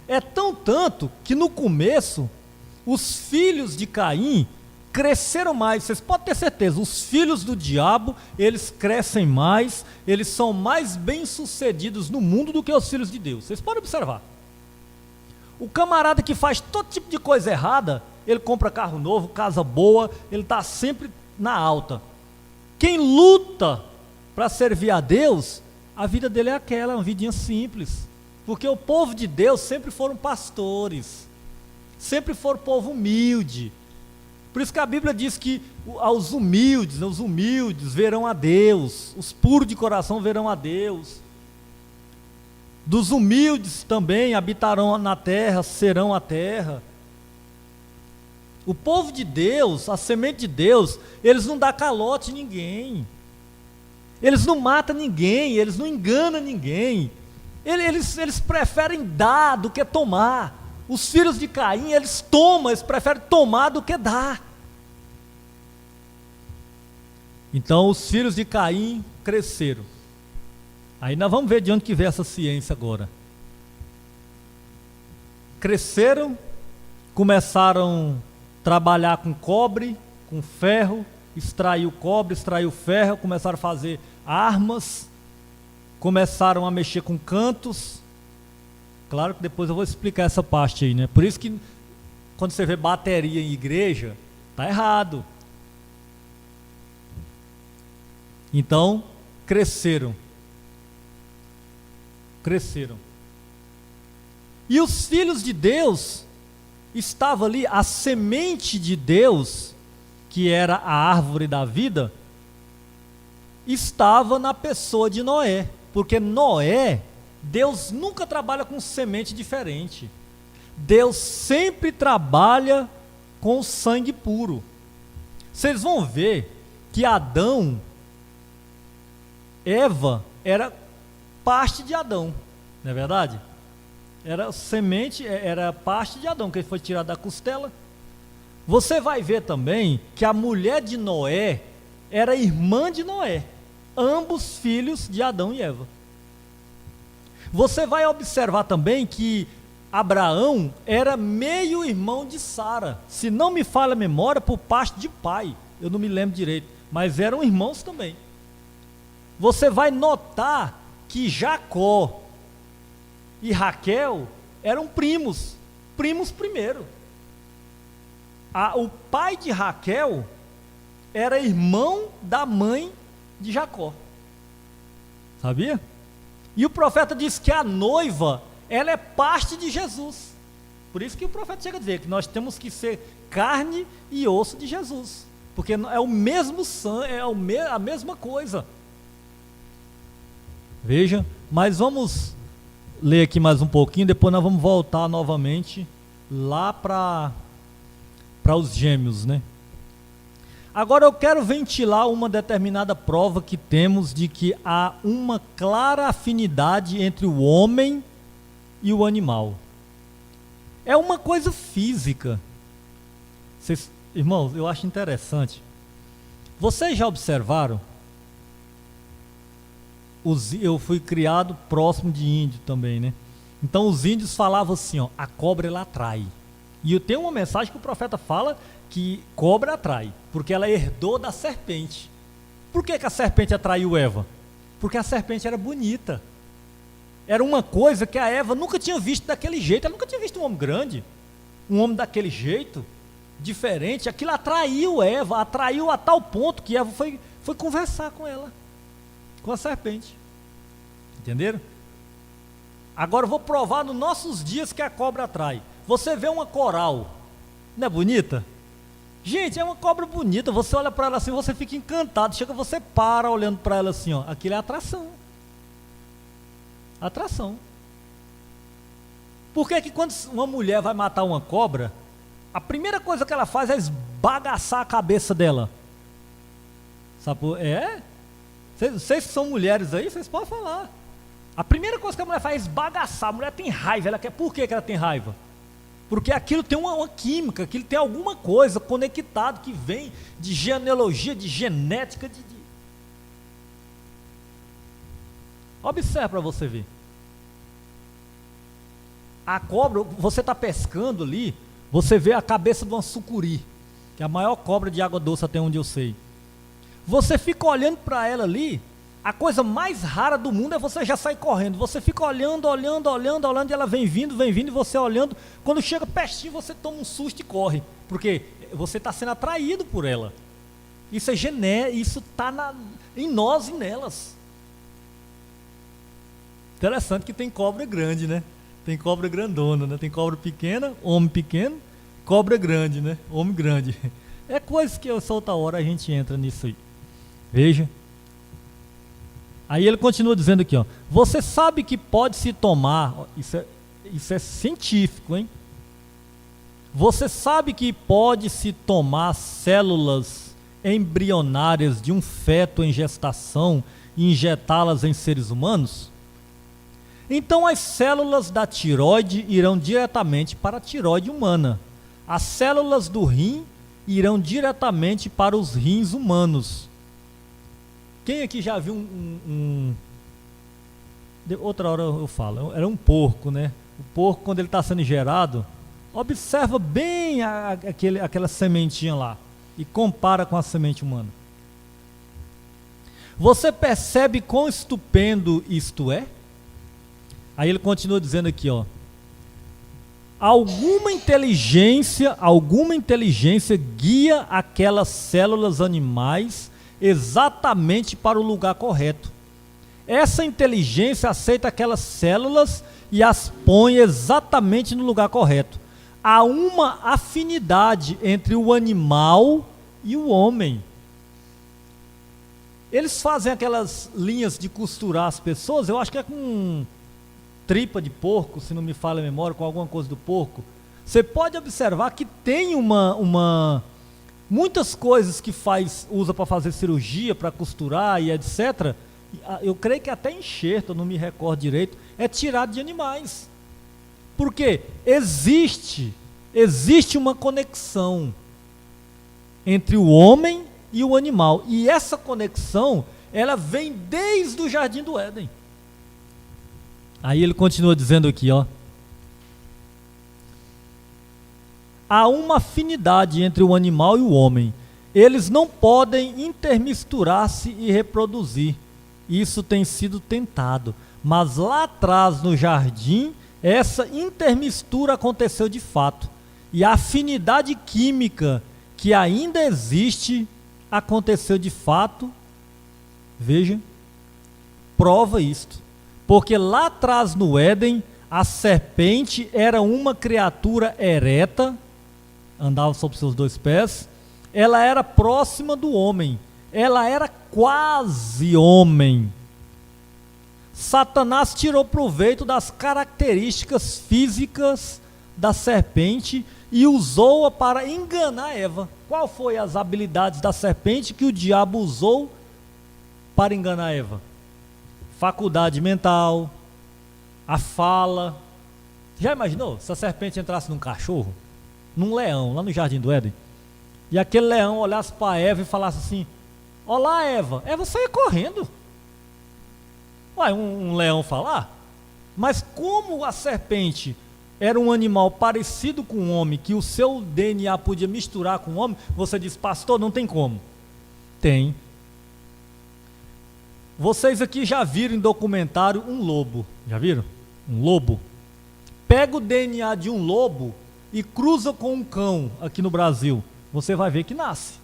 É tão tanto que no começo, os filhos de Caim cresceram mais. Vocês podem ter certeza, os filhos do diabo, eles crescem mais, eles são mais bem-sucedidos no mundo do que os filhos de Deus. Vocês podem observar. O camarada que faz todo tipo de coisa errada, ele compra carro novo, casa boa, ele está sempre na alta. Quem luta para servir a Deus, a vida dele é aquela, uma vidinha simples. Porque o povo de Deus sempre foram pastores, sempre foram povo humilde. Por isso que a Bíblia diz que aos humildes, os humildes verão a Deus, os puros de coração verão a Deus. Dos humildes também habitarão na terra, serão a terra. O povo de Deus, a semente de Deus, eles não dão calote em ninguém. Eles não matam ninguém, eles não enganam ninguém. Eles preferem dar do que tomar. Os filhos de Caim, eles tomam, eles preferem tomar do que dar. Então os filhos de Caim cresceram. Aí nós vamos ver de onde que veio essa ciência agora. Cresceram, começaram a trabalhar com cobre, com ferro, extrair o cobre, extrair o ferro, começaram a fazer armas, começaram a mexer com cantos. Claro que depois eu vou explicar essa parte aí, né? Por isso que quando você vê bateria em igreja, tá errado. Então, cresceram. E os filhos de Deus, estava ali a semente de Deus, que era a árvore da vida, estava na pessoa de Noé. Porque Noé, Deus nunca trabalha com semente diferente. Deus sempre trabalha com sangue puro. Vocês vão ver que Adão, Eva, era parte de Adão, não é verdade? Era semente, era parte de Adão, que ele foi tirado da costela. Você vai ver também que a mulher de Noé era irmã de Noé, ambos filhos de Adão e Eva. Você vai observar também que Abraão era meio irmão de Sara, se não me falha a memória, por parte de pai, eu não me lembro direito, mas eram irmãos também. Você vai notar que Jacó e Raquel eram primos primeiro. O pai de Raquel era irmão da mãe de Jacó. Sabia? E o profeta diz que a noiva, ela é parte de Jesus. Por isso que o profeta chega a dizer que nós temos que ser carne e osso de Jesus. Porque é o mesmo sangue, é a mesma coisa. Veja, mas vamos ler aqui mais um pouquinho, depois nós vamos voltar novamente lá para os gêmeos, né? Agora eu quero ventilar uma determinada prova que temos de que há uma clara afinidade entre o homem e o animal. É uma coisa física. Irmãos, eu acho interessante. Vocês já observaram? Eu fui criado próximo de índio também, né? Então os índios falavam assim, ó, a cobra ela atrai. E eu tenho uma mensagem que o profeta fala que cobra atrai, porque ela herdou da serpente. Por que a serpente atraiu Eva? Porque a serpente era bonita. Era uma coisa que a Eva nunca tinha visto daquele jeito. Ela nunca tinha visto um homem grande, um homem daquele jeito, diferente. Aquilo atraiu Eva, atraiu a tal ponto que Eva foi conversar com ela, com a serpente. Entenderam? Agora eu vou provar nos nossos dias que a cobra atrai. Você vê uma coral, não é bonita? Gente, é uma cobra bonita. Você olha para ela assim, você fica encantado. Chega, você para olhando para ela assim, ó. Aquilo é atração. Atração. Por que quando uma mulher vai matar uma cobra, a primeira coisa que ela faz é esbagaçar a cabeça dela? Sabe? Vocês que são mulheres aí, vocês podem falar. A primeira coisa que a mulher faz é esbagaçar. A mulher tem raiva. Ela quer. Por que ela tem raiva? Porque aquilo tem uma química, aquilo tem alguma coisa conectado que vem de genealogia, de genética. Observe para você ver. A cobra, você está pescando ali, você vê a cabeça de uma sucuri, que é a maior cobra de água doce até onde eu sei. Você fica olhando para ela ali, a coisa mais rara do mundo é você já sair correndo. Você fica olhando, e ela vem vindo, e você olhando. Quando chega pertinho, você toma um susto e corre, porque você está sendo atraído por ela. Isso é isso está em nós e nelas. Interessante que tem cobra grande, né? Tem cobra grandona, né? Tem cobra pequena, homem pequeno, cobra grande, né? Homem grande. É coisa que essa outra hora a gente entra nisso aí. Veja. Aí ele continua dizendo aqui, ó, você sabe que pode se tomar, isso é científico, hein? Você sabe que pode se tomar células embrionárias de um feto em gestação e injetá-las em seres humanos? Então as células da tireoide irão diretamente para a tireoide humana. As células do rim irão diretamente para os rins humanos. Quem aqui já viu outra hora eu falo, era um porco, né? O porco, quando ele está sendo gerado, observa bem aquela sementinha lá e compara com a semente humana. Você percebe quão estupendo isto é? Aí ele continua dizendo aqui, ó. Alguma inteligência guia aquelas células animais exatamente para o lugar correto. Essa inteligência aceita aquelas células e as põe exatamente no lugar correto. Há uma afinidade entre o animal e o homem. Eles fazem aquelas linhas de costurar as pessoas, eu acho que é com tripa de porco, se não me falha a memória, com alguma coisa do porco. Você pode observar que tem muitas coisas que usa para fazer cirurgia, para costurar e etc. Eu creio que até enxerto, eu não me recordo direito, é tirado de animais. Porque existe uma conexão entre o homem e o animal. E essa conexão, ela vem desde o Jardim do Éden. Aí ele continua dizendo aqui, ó. Há uma afinidade entre o animal e o homem. Eles não podem intermisturar-se e reproduzir. Isso tem sido tentado. Mas lá atrás, no jardim, essa intermistura aconteceu de fato. E a afinidade química que ainda existe aconteceu de fato. Veja, prova isto. Porque lá atrás no Éden, a serpente era uma criatura ereta, andava sobre seus dois pés, ela era próxima do homem, ela era quase homem. Satanás tirou proveito das características físicas da serpente e usou-a para enganar Eva. Qual foi as habilidades da serpente que o diabo usou para enganar Eva? Faculdade mental, a fala. Já imaginou se a serpente entrasse num cachorro, num leão, lá no Jardim do Éden? e aquele leão olhasse para Eva e falasse assim: olá, Eva. Eva saía correndo. Uai, um leão falar? Mas como a serpente era um animal parecido com o homem, que o seu DNA podia misturar com o homem, você diz: pastor, não tem como. Tem. Vocês aqui já viram em documentário um lobo. Já viram? Um lobo. Pega o DNA de um lobo e cruza com um cão aqui no Brasil. Você vai ver que nasce.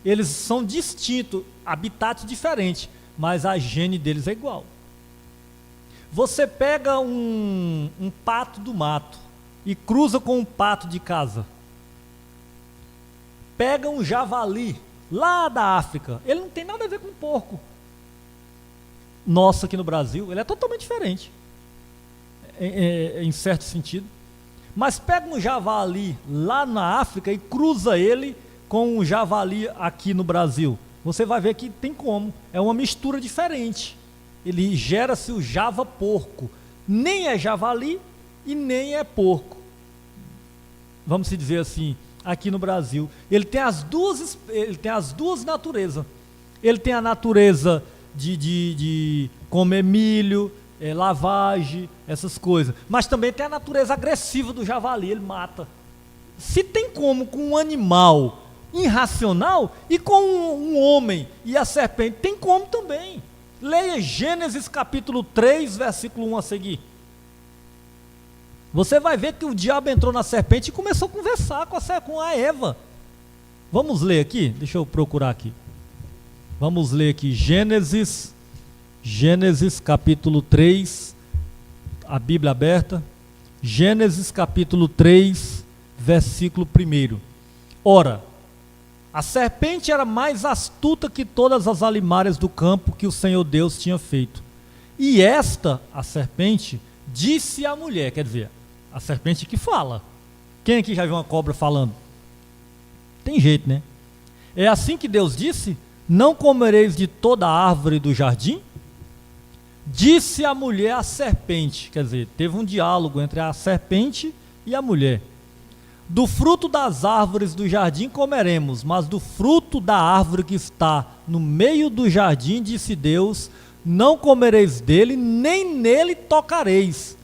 Eles são distintos, habitats diferentes, mas a gene deles é igual. Você pega um pato do mato e cruza com um pato de casa. Pega um javali lá da África. Ele não tem nada a ver com porco. Nosso aqui no Brasil, ele é totalmente diferente, em certo sentido. Mas pega um javali lá na África e cruza ele com um javali aqui no Brasil. Você vai ver que tem como. É uma mistura diferente. Ele gera-se o java porco. Nem é javali e nem é porco. Vamos se dizer assim, aqui no Brasil. Ele tem as duas naturezas. Ele tem a natureza de comer milho, lavagem, essas coisas. Mas também tem a natureza agressiva do javali, ele mata. Se tem como com um animal irracional e com um homem e a serpente, tem como também. Leia Gênesis capítulo 3, versículo 1 a seguir. Você vai ver que o diabo entrou na serpente e começou a conversar com a Eva. Vamos ler aqui? Deixa eu procurar aqui. Vamos ler aqui Gênesis capítulo 3, a Bíblia aberta. Gênesis capítulo 3, versículo 1. Ora, a serpente era mais astuta que todas as alimárias do campo que o Senhor Deus tinha feito. E esta, a serpente, disse à mulher, quer dizer, a serpente que fala. Quem aqui já viu uma cobra falando? Tem jeito, né? É assim que Deus disse: não comereis de toda a árvore do jardim? Disse a mulher à serpente, quer dizer, teve um diálogo entre a serpente e a mulher. Do fruto das árvores do jardim comeremos, mas do fruto da árvore que está no meio do jardim, disse Deus, não comereis dele, nem nele tocareis,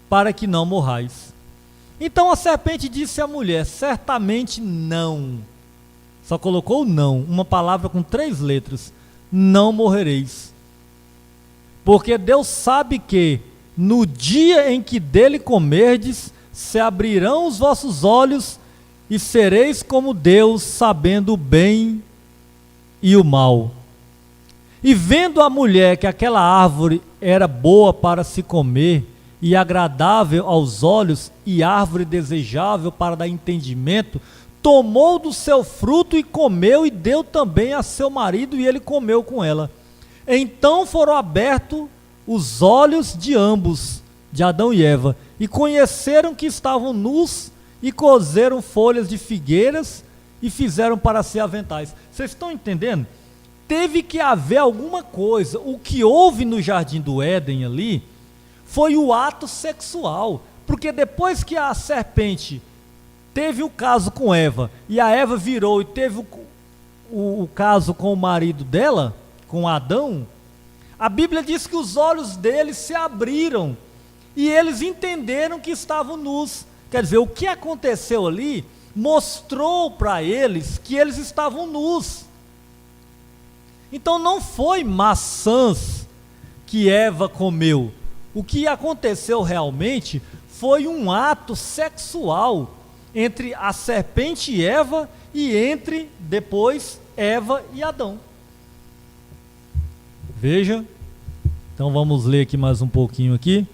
para que não morrais. Então a serpente disse à mulher: certamente não. Só colocou não, uma palavra com 3 letras, não morrereis. Porque Deus sabe que no dia em que dele comerdes, se abrirão os vossos olhos e sereis como Deus, sabendo o bem e o mal. E vendo a mulher que aquela árvore era boa para se comer e agradável aos olhos e árvore desejável para dar entendimento, tomou do seu fruto e comeu e deu também a seu marido e ele comeu com ela. Então foram abertos os olhos de ambos, de Adão e Eva, e conheceram que estavam nus e cozeram folhas de figueiras e fizeram para si aventais. Vocês estão entendendo? Teve que haver alguma coisa. O que houve no Jardim do Éden ali foi o ato sexual, porque depois que a serpente teve o caso com Eva, e a Eva virou e teve o caso com o marido dela, com Adão, a Bíblia diz que os olhos deles se abriram, e eles entenderam que estavam nus. Quer dizer, o que aconteceu ali mostrou para eles que eles estavam nus. Então não foi maçãs que Eva comeu. O que aconteceu realmente foi um ato sexual entre a serpente e Eva e entre, depois, Eva e Adão. Veja. Então vamos ler aqui mais um pouquinho aqui.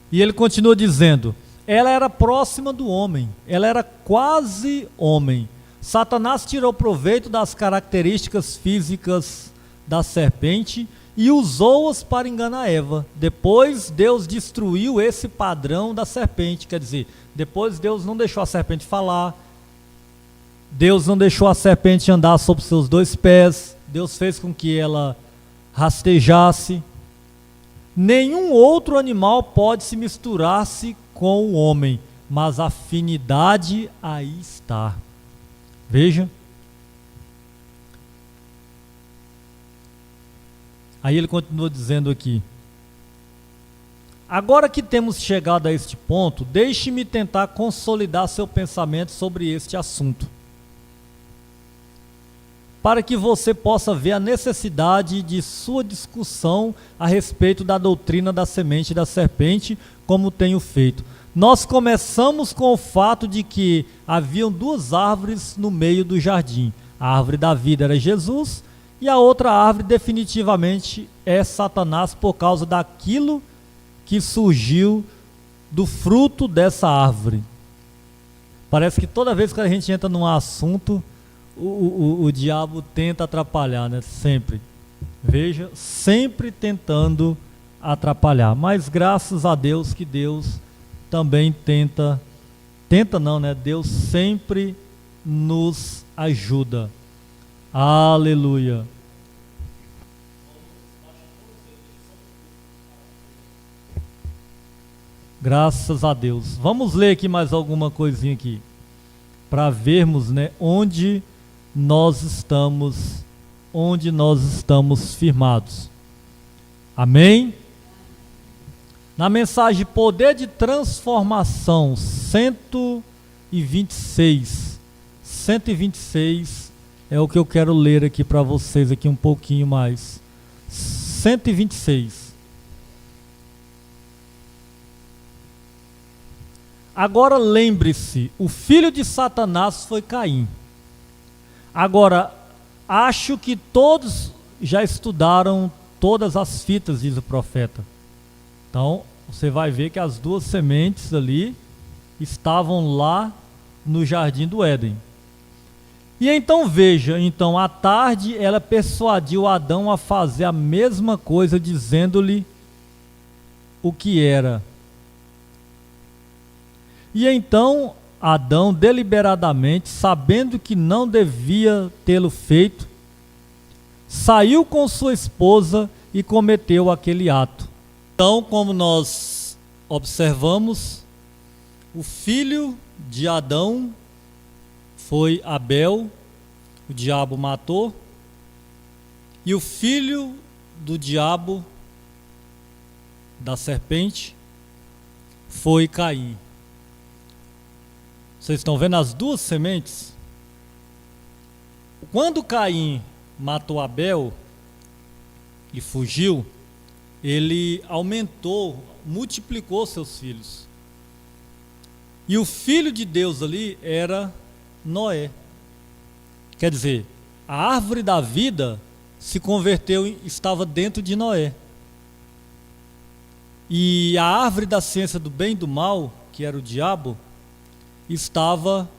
E ele continua dizendo: ela era próxima do homem, ela era quase homem. Satanás tirou proveito das características físicas da serpente e usou-as para enganar Eva. Depois Deus destruiu esse padrão da serpente, quer dizer, depois Deus não deixou a serpente falar, Deus não deixou a serpente andar sobre seus 2 pés, Deus fez com que ela rastejasse. Nenhum outro animal pode se misturar-se com o homem, mas a afinidade aí está. Veja. Aí ele continua dizendo aqui: agora que temos chegado a este ponto, deixe-me tentar consolidar seu pensamento sobre este assunto, para que você possa ver a necessidade de sua discussão a respeito da doutrina da semente da serpente, como tenho feito. Nós começamos com o fato de que haviam duas árvores no meio do jardim. A árvore da vida era Jesus, e a outra árvore definitivamente é Satanás, por causa daquilo que surgiu do fruto dessa árvore. Parece que toda vez que a gente entra num assunto, o diabo tenta atrapalhar, né? Sempre. Veja, sempre tentando atrapalhar. Mas graças a Deus que Deus também tenta não, né? Deus sempre nos ajuda. Aleluia. Graças a Deus. Vamos ler aqui mais alguma coisinha aqui, para vermos, né, onde nós estamos firmados. Amém? Na mensagem Poder de Transformação 126 é o que eu quero ler aqui para vocês aqui um pouquinho mais. 126. Agora lembre-se, o filho de Satanás foi Caim. Agora, acho que todos já estudaram todas as fitas, diz o profeta. Então, você vai ver que as duas sementes ali estavam lá no jardim do Éden. E então veja, então à tarde ela persuadiu Adão a fazer a mesma coisa, dizendo-lhe o que era. E então Adão, deliberadamente, sabendo que não devia tê-lo feito, saiu com sua esposa e cometeu aquele ato. Então, como nós observamos, o filho de Adão foi Abel, o diabo matou, e o filho do diabo, da serpente, foi Caim. Vocês estão vendo as duas sementes? Quando Caim matou Abel e fugiu, ele aumentou, multiplicou seus filhos. E o filho de Deus ali era Noé. Quer dizer, a árvore da vida se converteu, estava dentro de Noé. E a árvore da ciência do bem e do mal, que era o diabo, estava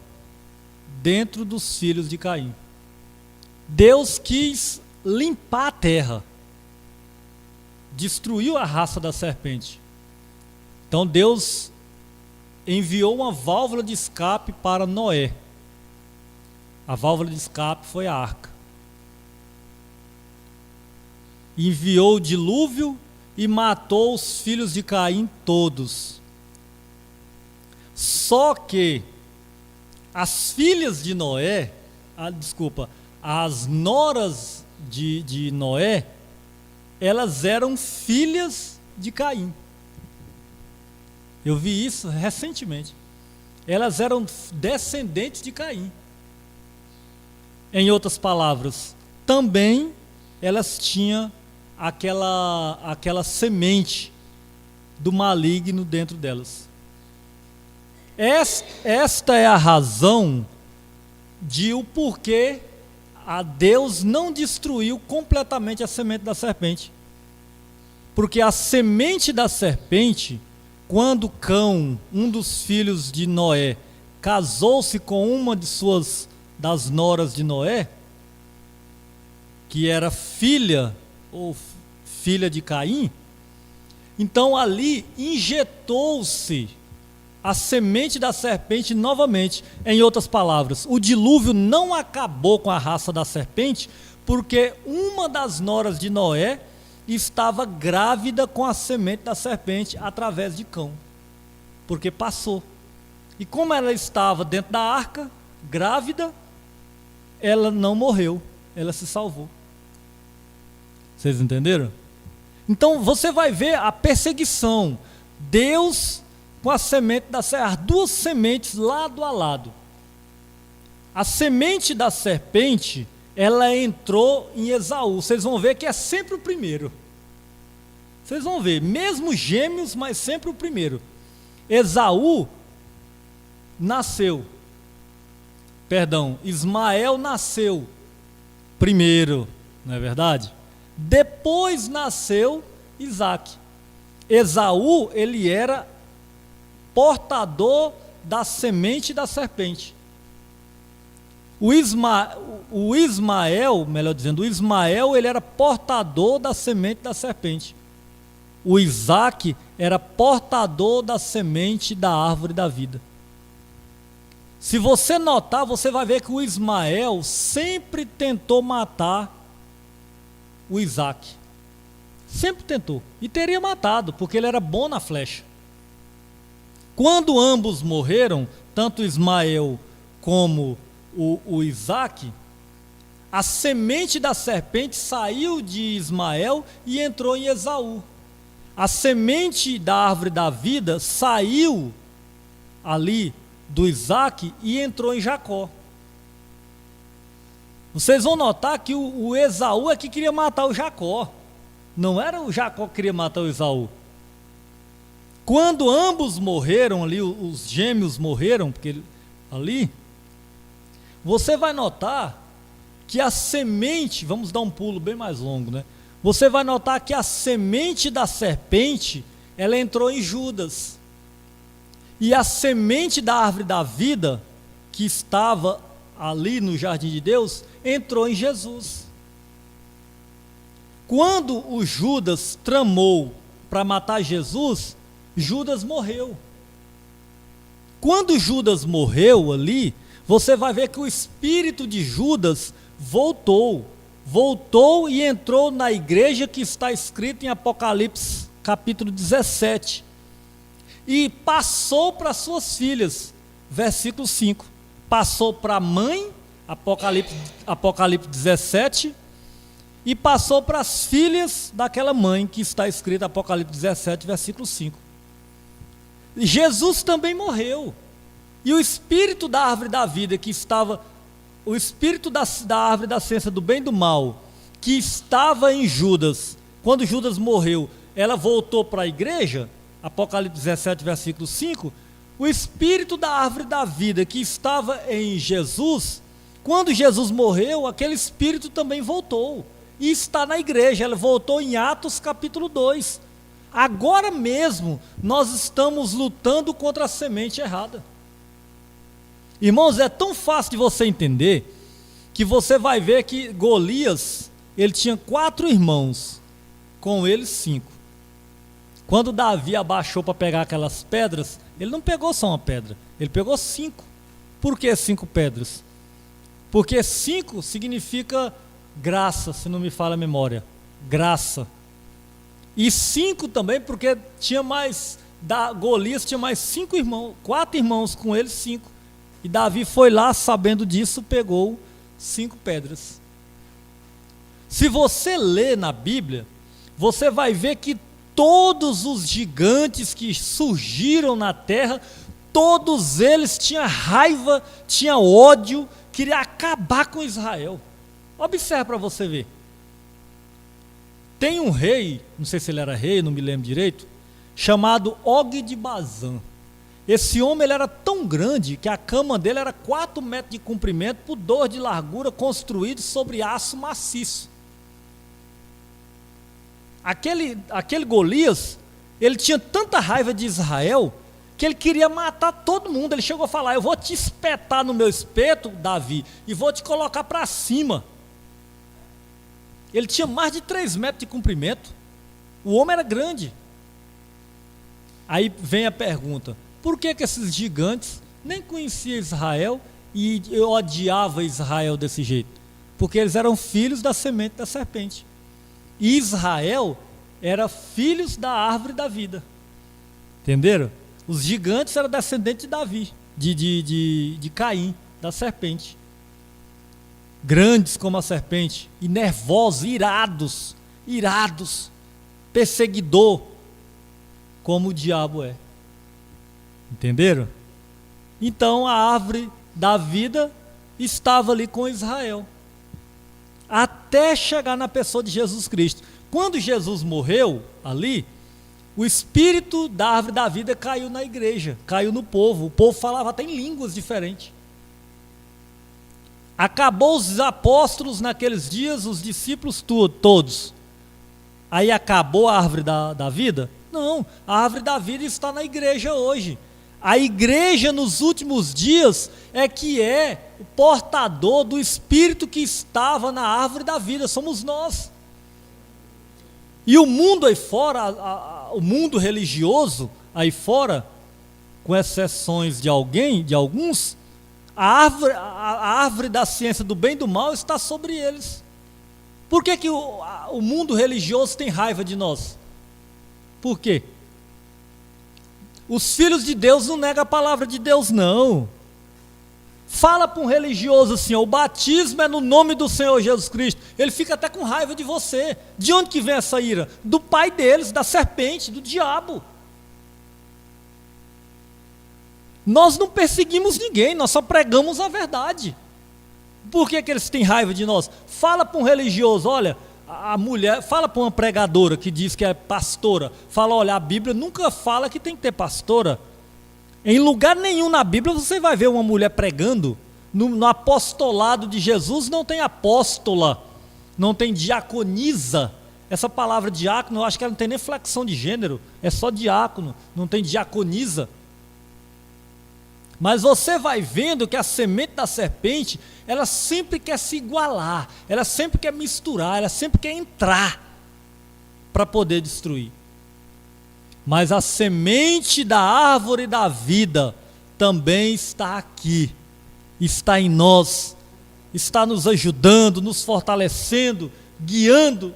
dentro dos filhos de Caim. Deus quis limpar a terra, destruiu a raça da serpente. Então Deus enviou uma válvula de escape para Noé. A válvula de escape foi a arca. Enviou o dilúvio e matou os filhos de Caim todos. Só que as filhas de Noé, as noras de Noé, elas eram filhas de Caim. Eu vi isso recentemente. Elas eram descendentes de Caim. Em outras palavras, também elas tinham aquela semente do maligno dentro delas. Esta é a razão de o porquê a Deus não destruiu completamente a semente da serpente. Porque a semente da serpente, quando Cão, um dos filhos de Noé, casou-se com uma das noras de Noé, que era filha de Caim, então ali injetou-se a semente da serpente novamente. Em outras palavras, o dilúvio não acabou com a raça da serpente, porque uma das noras de Noé estava grávida com a semente da serpente através de Cão, porque passou. E como ela estava dentro da arca, grávida, ela não morreu, ela se salvou. Vocês entenderam? Então você vai ver a perseguição. Deus com a semente da serpente, as duas sementes lado a lado. A semente da serpente, ela entrou em Esaú. Vocês vão ver que é sempre o primeiro. Vocês vão ver, mesmo gêmeos, mas sempre o primeiro. Esaú nasceu. Perdão, Ismael nasceu primeiro, não é verdade? Depois nasceu Isaac. Esaú, ele era portador da semente da serpente. O Ismael, melhor dizendo, o Ismael, ele era portador da semente da serpente. O Isaac era portador da semente da árvore da vida. Se você notar, você vai ver que o Ismael sempre tentou matar o Isaac. Sempre tentou. E teria matado, porque ele era bom na flecha. Quando ambos morreram, tanto Ismael como o Isaac, a semente da serpente saiu de Ismael e entrou em Esaú. A semente da árvore da vida saiu ali do Isaac e entrou em Jacó. Vocês vão notar que o Esaú é que queria matar o Jacó. Não era o Jacó que queria matar o Esaú. Quando ambos morreram ali, os gêmeos morreram, porque ali, você vai notar que a semente, vamos dar um pulo bem mais longo, né? Você vai notar que a semente da serpente, ela entrou em Judas. E a semente da árvore da vida, que estava ali no jardim de Deus, entrou em Jesus. Quando o Judas tramou para matar Jesus, Judas morreu. Quando Judas morreu ali, você vai ver que o espírito de Judas voltou e entrou na igreja que está escrito em Apocalipse capítulo 17, e passou para suas filhas, versículo 5, passou para a mãe, Apocalipse 17, e passou para as filhas daquela mãe, que está escrito em Apocalipse 17, versículo 5. Jesus também morreu, e o espírito da árvore da vida, que estava, o espírito da árvore da ciência do bem e do mal, que estava em Judas, quando Judas morreu, ela voltou para a igreja, Apocalipse 17, versículo 5, o espírito da árvore da vida, que estava em Jesus, quando Jesus morreu, aquele espírito também voltou, e está na igreja, ela voltou em Atos capítulo 2, agora mesmo, nós estamos lutando contra a semente errada. Irmãos, é tão fácil de você entender, que você vai ver que Golias, ele tinha 4 irmãos, com eles 5. Quando Davi abaixou para pegar aquelas pedras, ele não pegou só uma pedra, ele pegou 5. Por que 5 pedras? Porque 5 significa graça, se não me falha a memória, graça. E 5 também, porque tinha mais, Golias tinha mais 5 irmãos, 4 irmãos com ele, 5. E Davi foi lá, sabendo disso, pegou 5 pedras. Se você ler na Bíblia, você vai ver que todos os gigantes que surgiram na terra, todos eles tinham raiva, tinham ódio, queriam acabar com Israel. Observe para você ver. Tem um rei, não sei se ele era rei, não me lembro direito, chamado Og de Bazã. Esse homem, ele era tão grande que a cama dele era 4 metros de comprimento por 2 de largura, construído sobre aço maciço. Aquele Golias, ele tinha tanta raiva de Israel, que ele queria matar todo mundo. Ele chegou a falar: eu vou te espetar no meu espeto, Davi, e vou te colocar para cima. Ele tinha mais de 3 metros de comprimento. O homem era grande. Aí vem a pergunta: por que esses gigantes nem conheciam Israel e odiavam Israel desse jeito? Porque eles eram filhos da semente da serpente. E Israel era filhos da árvore da vida. Entenderam? Os gigantes eram descendentes de Davi, de Caim, da serpente. Grandes como a serpente, e nervosos, irados, perseguidor, como o diabo é. Entenderam? Então a árvore da vida estava ali com Israel, até chegar na pessoa de Jesus Cristo. Quando Jesus morreu ali, o espírito da árvore da vida caiu na igreja, caiu no povo. O povo falava até em línguas diferentes. Acabou os apóstolos naqueles dias, os discípulos todos. Aí acabou a árvore da vida? Não, a árvore da vida está na igreja hoje. A igreja nos últimos dias é que é o portador do espírito que estava na árvore da vida, somos nós. E o mundo aí fora, o mundo religioso aí fora, com exceções de alguns, a árvore da ciência do bem e do mal está sobre eles. Por que o mundo religioso tem raiva de nós? Por quê? Os filhos de Deus não negam a palavra de Deus, não. Fala para um religioso assim, o batismo é no nome do Senhor Jesus Cristo. Ele fica até com raiva de você. De onde que vem essa ira? Do pai deles, da serpente, do diabo. Nós não perseguimos ninguém, nós só pregamos a verdade. Por que eles têm raiva de nós? Fala para um religioso, olha, a mulher, fala para uma pregadora que diz que é pastora, fala, olha, a Bíblia nunca fala que tem que ter pastora. Em lugar nenhum na Bíblia você vai ver uma mulher pregando. No apostolado de Jesus não tem apóstola, não tem diaconisa. Essa palavra diácono, eu acho que ela não tem nem flexão de gênero, é só diácono, não tem diaconisa. Mas você vai vendo que a semente da serpente, ela sempre quer se igualar, ela sempre quer misturar, ela sempre quer entrar para poder destruir. Mas a semente da árvore da vida também está aqui, está em nós, está nos ajudando, nos fortalecendo, guiando.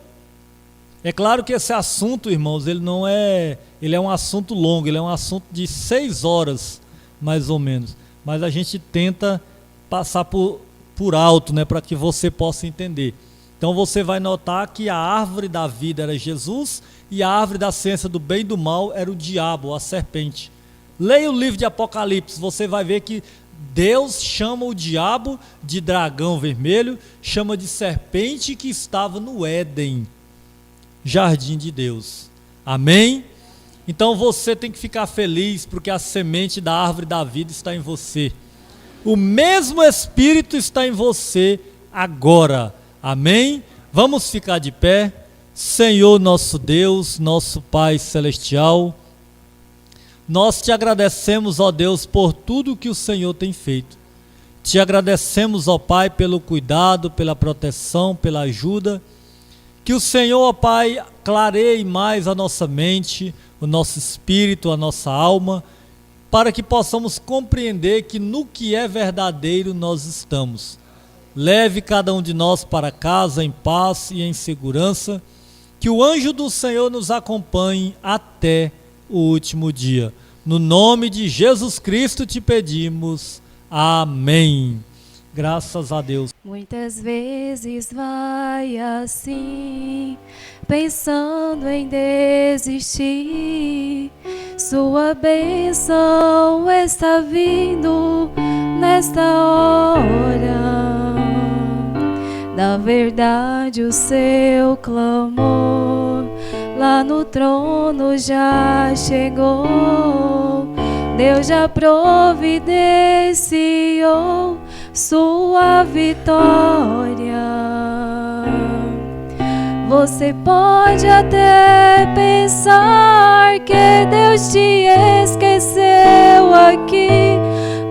É claro que esse assunto, irmãos, ele é um assunto longo, ele é um assunto de 6 horas, mais ou menos. Mas a gente tenta passar por alto, né, para que você possa entender. Então você vai notar que a árvore da vida era Jesus e a árvore da ciência do bem e do mal era o diabo, a serpente. Leia o livro de Apocalipse, você vai ver que Deus chama o diabo de dragão vermelho, chama de serpente que estava no Éden, jardim de Deus. Amém? Então você tem que ficar feliz porque a semente da árvore da vida está em você. O mesmo Espírito está em você agora. Amém? Vamos ficar de pé. Senhor nosso Deus, nosso Pai Celestial, nós te agradecemos, ó Deus, por tudo que o Senhor tem feito. Te agradecemos, ó Pai, pelo cuidado, pela proteção, pela ajuda. Que o Senhor, ó Pai, clareie mais a nossa mente, o nosso espírito, a nossa alma, para que possamos compreender que no que é verdadeiro nós estamos. Leve cada um de nós para casa em paz e em segurança. Que o anjo do Senhor nos acompanhe até o último dia. No nome de Jesus Cristo te pedimos. Amém. Graças a Deus. Muitas vezes vai assim, pensando em desistir. Sua bênção está vindo nesta hora. Da verdade o seu clamor lá no trono já chegou. Deus já providenciou sua vitória. Você pode até pensar que Deus te esqueceu aqui,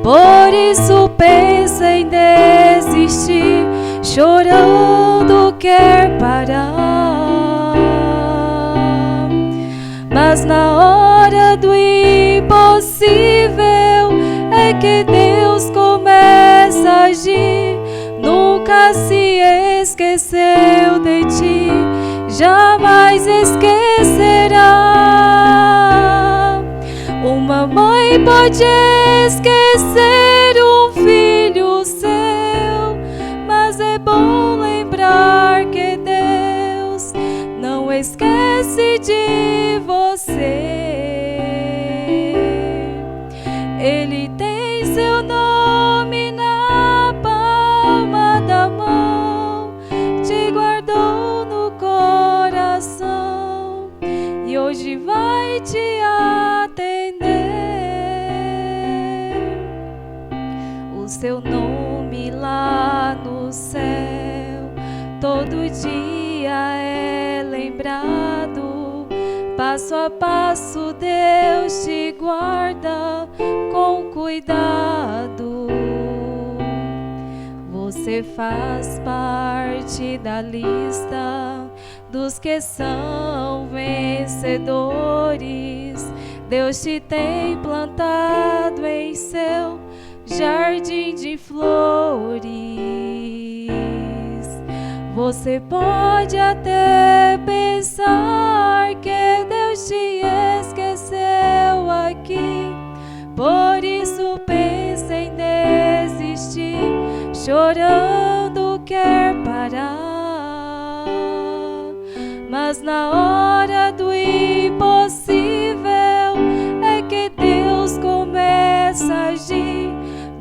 por isso pensa em desistir, chorando quer parar. Mas na hora do impossível é que Deus começa a agir. Nunca se esqueceu de ti, jamais esquecerá. Uma mãe pode esquecer um filho seu, mas é bom lembrar que Deus não esquece de você. Ele tem seu nome na palma da mão, te guardou no coração e hoje vai te atender. O seu nome lá no céu todo dia é lembrado. Passo a passo Deus te guarda com cuidado. Você faz parte da lista dos que são vencedores. Deus te tem plantado em seu jardim de flores. Você pode até pensar que Deus te esqueceu aqui, por isso pensa em desistir, chorando quer parar. Mas na hora do impossível é que Deus começa a agir.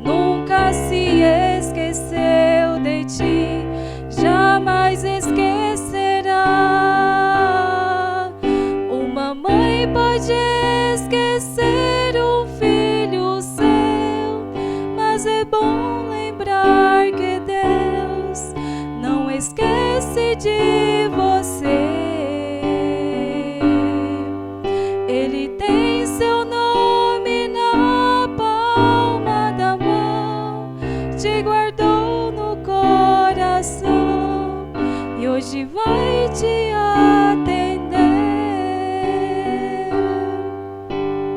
Nunca se esqueceu de ti, jamais esquecerá. Uma mãe pode esquecer um filho seu, mas é bom lembrar que Deus não esquece de